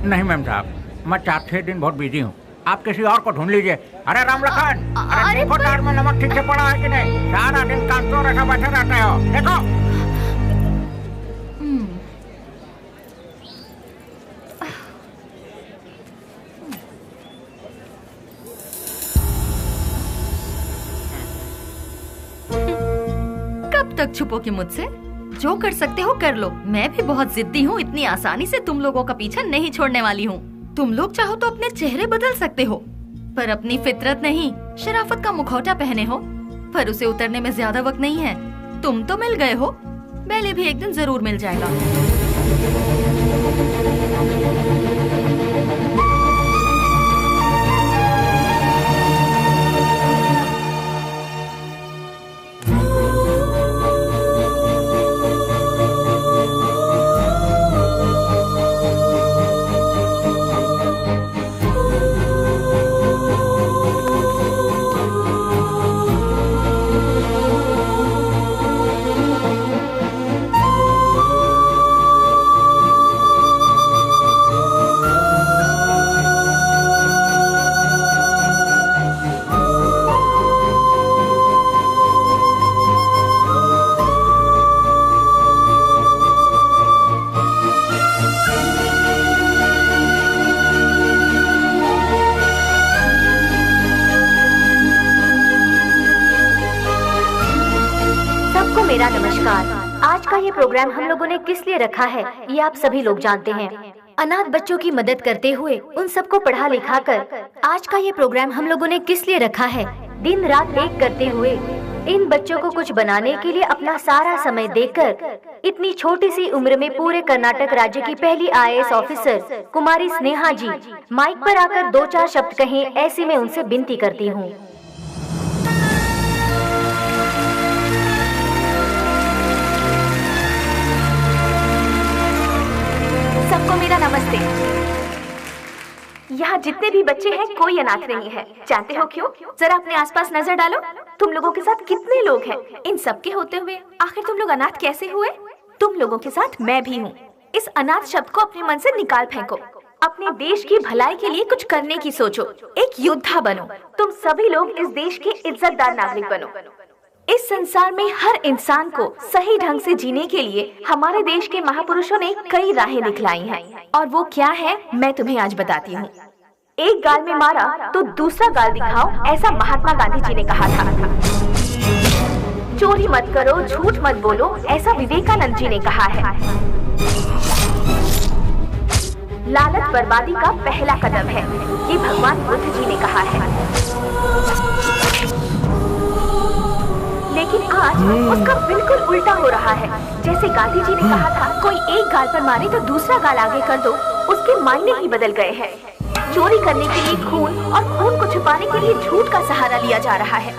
नहीं मैम साहब, मैं 4-6 दिन बहुत बिजी हूँ, आप किसी और को ढूंढ लीजिए। अरे राम लखन, अरे देखो तार में नमक ठीक से पड़ा है कि नहीं? सारा दिन काम चोर ऐसा बैठे रहते हो, देखो। कब तक छुपोगे मुझसे? जो कर सकते हो कर लो। मैं भी बहुत जिद्दी हूँ, इतनी आसानी से तुम लोगों का पीछा नहीं छोड़ने वाली हूँ। तुम लोग चाहो तो अपने चेहरे बदल सकते हो, पर अपनी फितरत नहीं, शराफत का मुखौटा पहने हो, पर उसे उतरने में ज्यादा वक्त नहीं है। तुम तो मिल गए हो, बेली भी एक दिन जरूर मिल जाएगा। प्रोग्राम हम लोगों ने किस लिए रखा है ये आप सभी लोग जानते हैं। अनाथ बच्चों की मदद करते हुए उन सबको पढ़ा लिखा कर आज का ये प्रोग्राम हम लोगों ने किस लिए रखा है, दिन रात एक करते हुए इन बच्चों को कुछ बनाने के लिए अपना सारा समय देकर इतनी छोटी सी उम्र में पूरे कर्नाटक राज्य की पहली IAS ऑफिसर कुमारी स्नेहा जी माइक पर आकर 2-4 शब्द कहें, ऐसी मैं उनसे विनती करती हूँ। सबको मेरा नमस्ते। यहाँ जितने भी बच्चे हैं कोई अनाथ नहीं है। जानते हो क्यों? जरा अपने आसपास नजर डालो, तुम लोगों के साथ कितने लोग हैं। इन सब के होते हुए आखिर तुम लोग अनाथ कैसे हुए? तुम लोगों के साथ मैं भी हूँ। इस अनाथ शब्द को अपने मन से निकाल फेंको। अपने देश की भलाई के लिए कुछ करने की सोचो, एक योद्धा बनो। तुम सभी लोग इस देश के इज्जतदार नागरिक बनो। इस संसार में हर इंसान को सही ढंग से जीने के लिए हमारे देश के महापुरुषों ने कई राहें दिखलाई हैं, और वो क्या है मैं तुम्हें आज बताती हूँ। एक गाल में मारा तो दूसरा गाल दिखाओ, ऐसा महात्मा गांधी जी ने कहा था। चोरी मत करो, झूठ मत बोलो, ऐसा विवेकानंद जी ने कहा है। लालच बर्बादी का पहला कदम है, ये भगवान बुद्ध जी ने कहा है। लेकिन आज उसका बिल्कुल उल्टा हो रहा है। जैसे गांधी जी ने कहा था, कोई एक गाल पर मारे तो दूसरा गाल आगे कर दो, उसके मायने ही बदल गए हैं। चोरी करने के लिए खून और खून को छुपाने के लिए झूठ का सहारा लिया जा रहा है।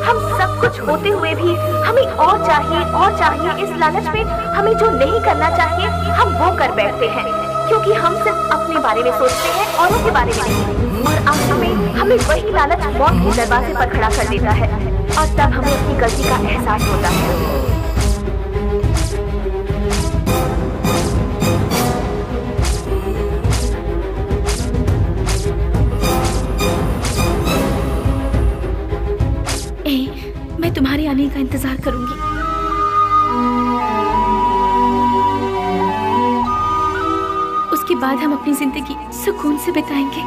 हम सब कुछ होते हुए भी हमें और चाहिए। इस लालच में हमें जो नहीं करना चाहिए हम वो कर बैठते हैं, क्योंकि हम सिर्फ अपने बारे में सोचते हैं, औरों के बारे में नहीं। और आखिर में हमें वही लालच मौत के दरवाजे पर खड़ा कर देता है, और तब हमें अपनी गलती का एहसास होता है। मैं तुम्हारे आने का इंतजार करूंगी। उसके बाद हम अपनी जिंदगी सुकून से बिताएंगे।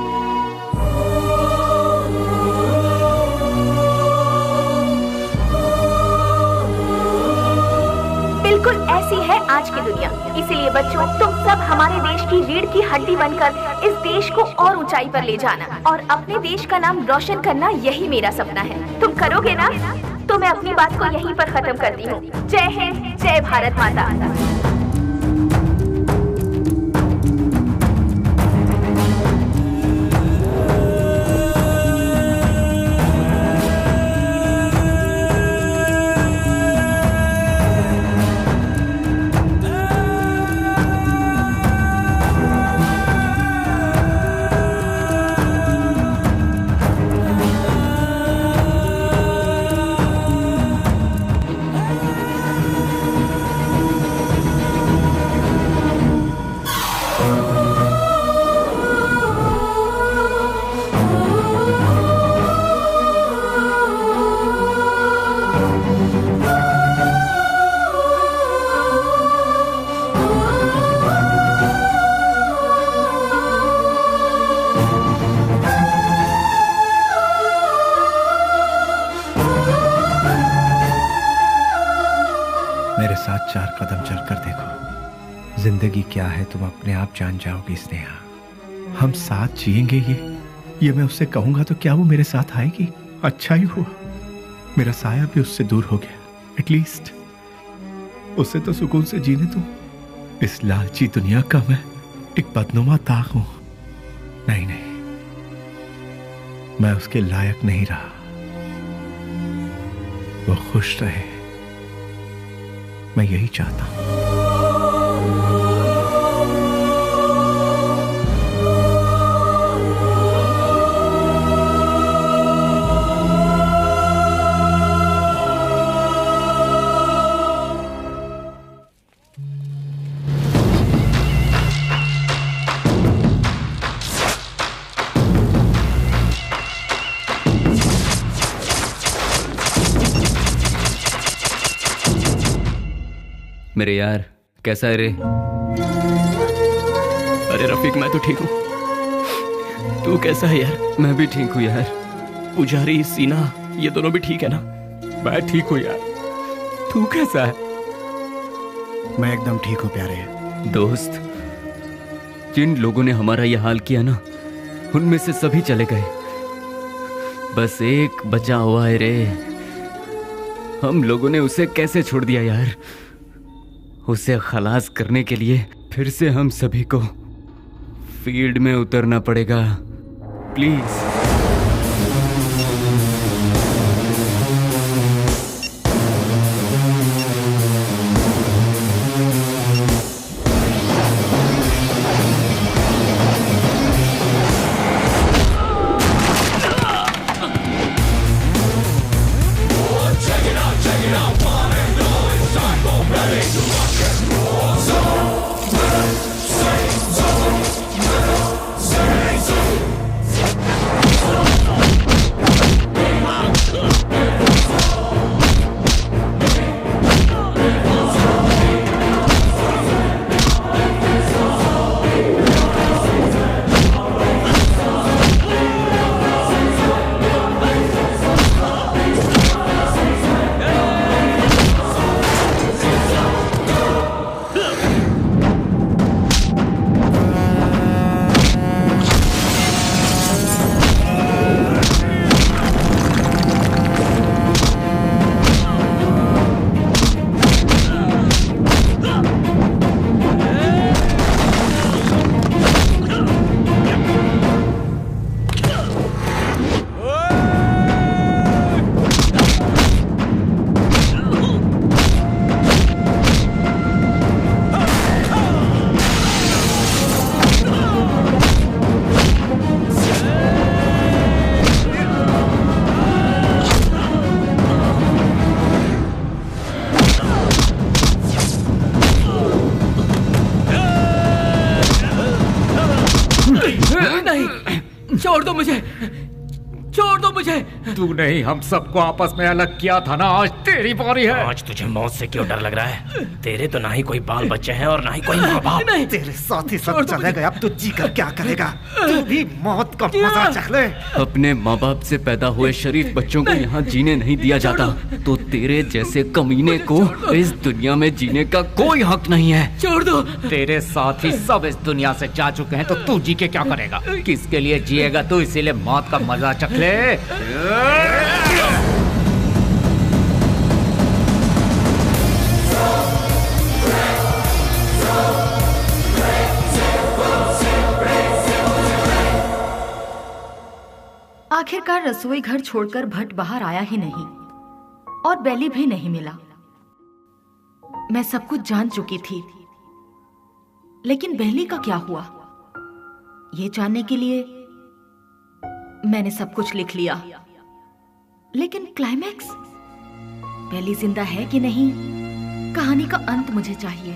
बिल्कुल ऐसी है आज की दुनिया। इसीलिए बच्चों, तुम सब हमारे देश की रीढ़ की हड्डी बनकर इस देश को और ऊंचाई पर ले जाना और अपने देश का नाम रोशन करना, यही मेरा सपना है। तुम करोगे ना? तो मैं अपनी बात को यहीं पर खत्म करती हूँ। जय हिंद, जय भारत माता। मेरे साथ 4 कदम चलकर देखो। जिंदगी क्या है तुम अपने आप जान जाओगी स्नेहा। हम साथ जिएंगे ये मैं उससे कहूंगा तो क्या वो मेरे साथ आएगी? अच्छा ही हुआ मेरा साया भी उससे दूर हो गया। एटलीस्ट उससे तो सुकून से जीने दो। इस लालची दुनिया का मैं एक बदनुमा ताक हूं। नहीं, मैं उसके लायक नहीं रहा। वो खुश रहे, मैं यही चाहता हूं। मेरे यार, कैसा है रे? अरे रफीक, मैं तो ठीक हूँ। तू कैसा है यार? मैं भी ठीक हूँ यार। पुजारी, सीना, ये दोनों भी ठीक है ना? मैं ठीक हूँ यार। तू कैसा है? मैं एकदम ठीक हूँ प्यारे। दोस्त, जिन लोगों ने हमारा यह हाल किया ना, उनमें से सभी चले गए, बस एक बचा हुआ है रे। हम लोगों ने उसे कैसे छोड़ दिया यार? उसे खलास करने के लिए फिर से हम सभी को फील्ड में उतरना पड़ेगा। प्लीज। छोड़ दो मुझे, छोड़ दो मुझे। तू नहीं हम सबको आपस में अलग किया था ना, आज तेरी बारी है। आज तुझे मौत से क्यों डर लग रहा है? तेरे तो ना ही कोई बाल बच्चे हैं और ना ही कोई माँ बाप। तेरे साथ ही सब चले गए, अब तू जी कर क्या करेगा? तू भी मौत का मजा चख ले। अपने माँ बाप से पैदा हुए शरीफ बच्चों को यहाँ जीने नहीं दिया जाता, तो तेरे जैसे कमीने को इस दुनिया में जीने का कोई हक नहीं है। छोड़ दो। तेरे साथ ही सब इस दुनिया से जा चुके हैं, तो तू जी के क्या करेगा? किसके लिए जिएगा तू? इसीलिए मौत का मजा चख ले। आखिरकार रसोई घर छोड़कर भट्ट बाहर आया ही नहीं और बेली भी नहीं मिला। मैं सब कुछ जान चुकी थी, लेकिन बेली का क्या हुआ, ये जानने के लिए मैंने सब कुछ लिख लिया। लेकिन क्लाइमैक्स, बेली जिंदा है कि नहीं, कहानी का अंत मुझे चाहिए।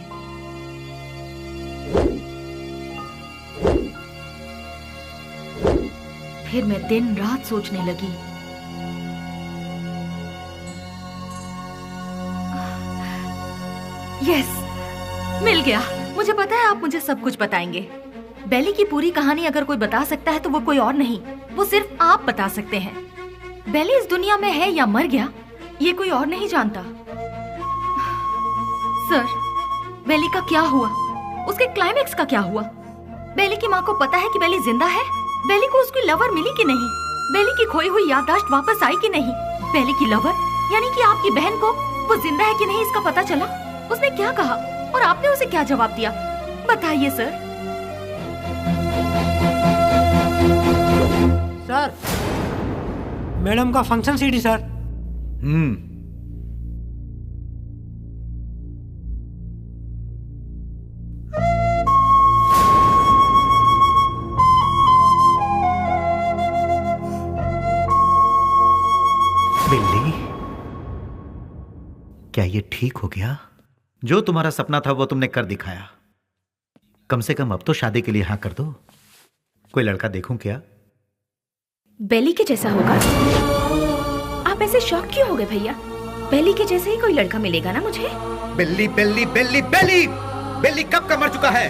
फिर मैं दिन रात सोचने लगी। यस, मिल गया। मुझे पता है आप मुझे सब कुछ बताएंगे। बेली की पूरी कहानी अगर कोई बता सकता है तो वो कोई और नहीं, वो सिर्फ आप बता सकते हैं। बेली इस दुनिया में है या मर गया, ये कोई और नहीं जानता। सर, बेली का क्या हुआ? उसके क्लाइमैक्स का क्या हुआ? बेली की माँ को पता है कि बेली जिंदा है? बेली को उसकी लवर मिली कि नहीं? बेली की खोई हुई याददाश्त वापस आई कि नहीं? बेली की लवर यानी कि आपकी बहन को वो जिंदा है कि नहीं इसका पता चला? उसने क्या कहा और आपने उसे क्या जवाब दिया? बताइए सर। सर, मैडम का फंक्शन सीडी सर। बिल्ली, क्या ये ठीक हो गया? जो तुम्हारा सपना था वो तुमने कर दिखाया। कम से कम अब तो शादी के लिए हाँ कर दो। कोई लड़का देखूं क्या? बेली के जैसा होगा? आप ऐसे शॉक क्यों हो गए भैया? बेली के जैसे ही कोई लड़का मिलेगा ना मुझे। बिल्ली बिल्ली बिल्ली बिल्ली बिल्ली कब का मर चुका है?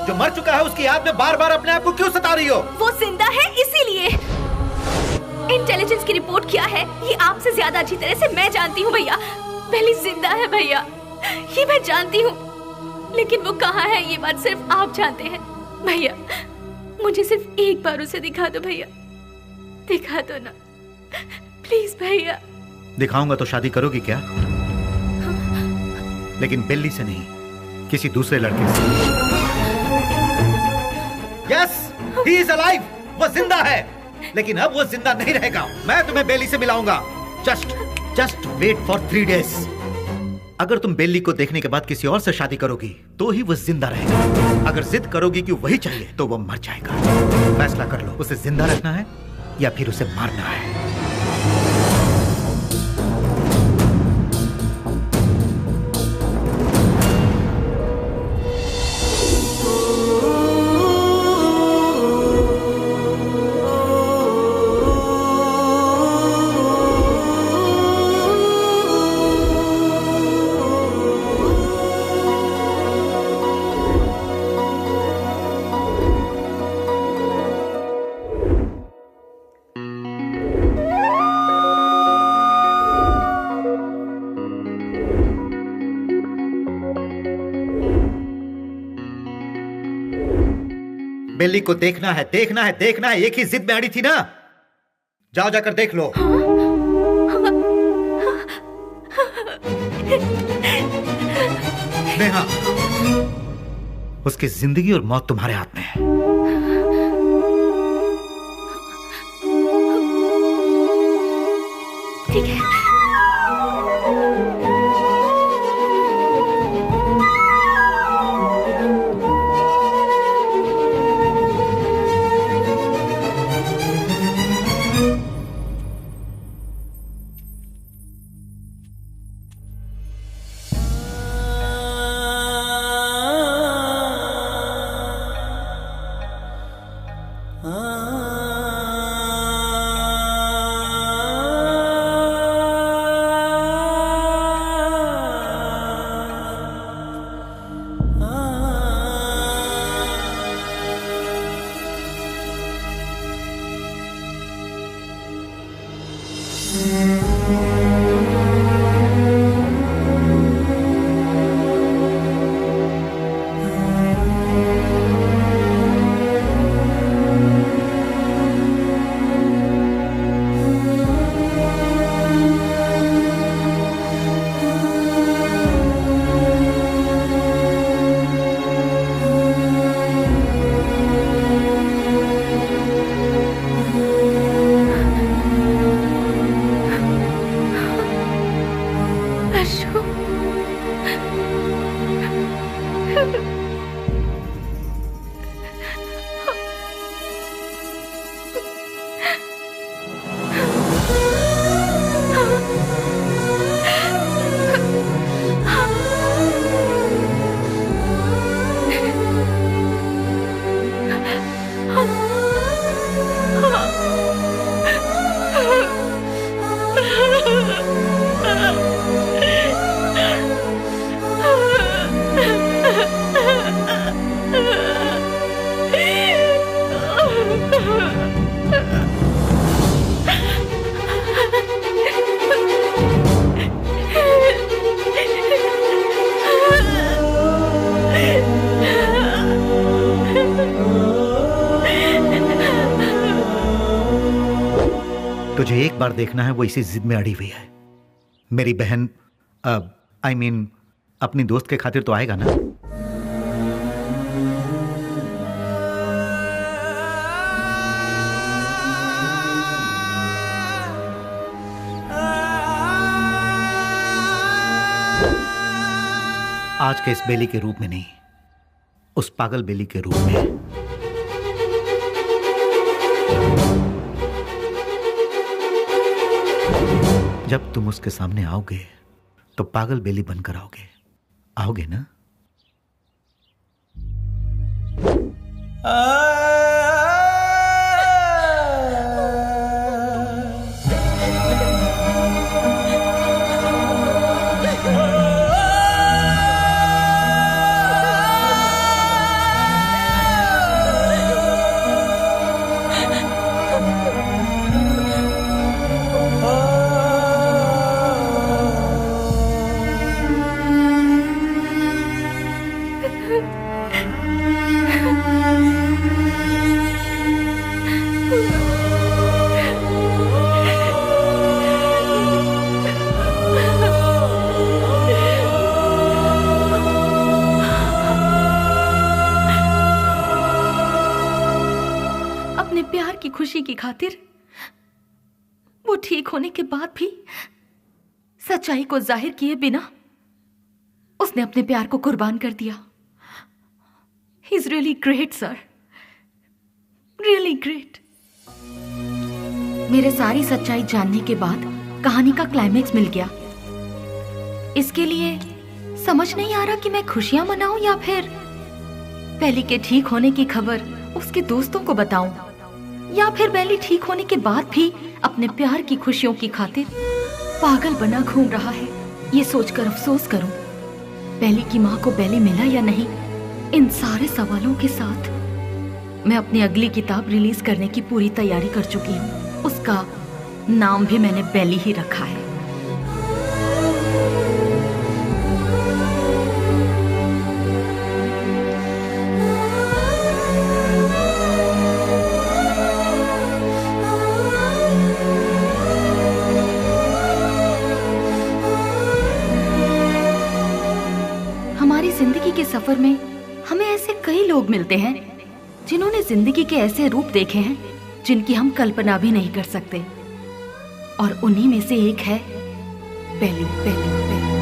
जो मर चुका है उसकी याद में बार बार अपने आप को क्यों सता रही हो? वो जिंदा है इसीलिए। इंटेलिजेंस की रिपोर्ट क्या है ये आपसे ज्यादा अच्छी तरह से मैं जानती हूँ भैया। बेली जिंदा है भैया। ये मैं जानती हूँ, लेकिन वो कहाँ है ये बात सिर्फ आप जानते हैं। भैया मुझे सिर्फ एक बार उसे दिखा दो भैया, दिखा दो ना प्लीज भैया। दिखाऊंगा तो शादी करोगी क्या? लेकिन बेली से नहीं, किसी दूसरे लड़के से। यस, ही इज अलाइव, वो जिंदा है, लेकिन अब वो जिंदा नहीं रहेगा। मैं तुम्हें बेली से मिलाऊंगा। Just wait for 3 days। अगर तुम बेली को देखने के बाद किसी और से शादी करोगी तो ही वो जिंदा रहेगा। अगर जिद करोगी कि वही चाहिए तो वो मर जाएगा। फैसला कर लो, उसे जिंदा रखना है या फिर उसे मारना है। बेली को देखना है, देखना है, देखना है। एक ही जिद में अड़ी थी ना। जाओ जाकर देख लो। नेहा, उसकी जिंदगी और मौत तुम्हारे हाथ में है। ठीक है। तुझे एक बार देखना है, वो इसी जिद में अड़ी हुई है। मेरी बहन I mean, अपनी दोस्त के खातिर तो आएगा ना। आज के इस बेली के रूप में नहीं, उस पागल बेली के रूप में। जब तुम उसके सामने आओगे तो पागल बेली बनकर आओगे, आओगे ना? अपने प्यार की खुशी की खातिर वो ठीक होने के बाद भी सच्चाई को जाहिर किए बिना उसने अपने प्यार को कुर्बान कर दिया। He is really great sir, really great. मेरे सारी सच्चाई जानने के बाद कहानी का क्लाइमेक्स मिल गया। इसके लिए समझ नहीं आ रहा कि मैं खुशियां मनाऊं या फिर बेली के ठीक होने की खबर उसके दोस्तों को बताऊं, या फिर बेली ठीक होने के बाद भी अपने प्यार की खुशियों की खातिर पागल बना घूम रहा है। ये सोचकर अफसोस करूं बेली की माँ को बेली मिला या नहीं। इन सारे सवालों के साथ मैं अपनी अगली किताब रिलीज करने की पूरी तैयारी कर चुकी हूँ। उसका नाम भी मैंने बेली ही रखा है। हमारी जिंदगी के सफर में हमें ऐसे कई लोग मिलते हैं जिन्होंने जिंदगी के ऐसे रूप देखे हैं जिनकी हम कल्पना भी नहीं कर सकते, और उन्हीं में से एक है बेली।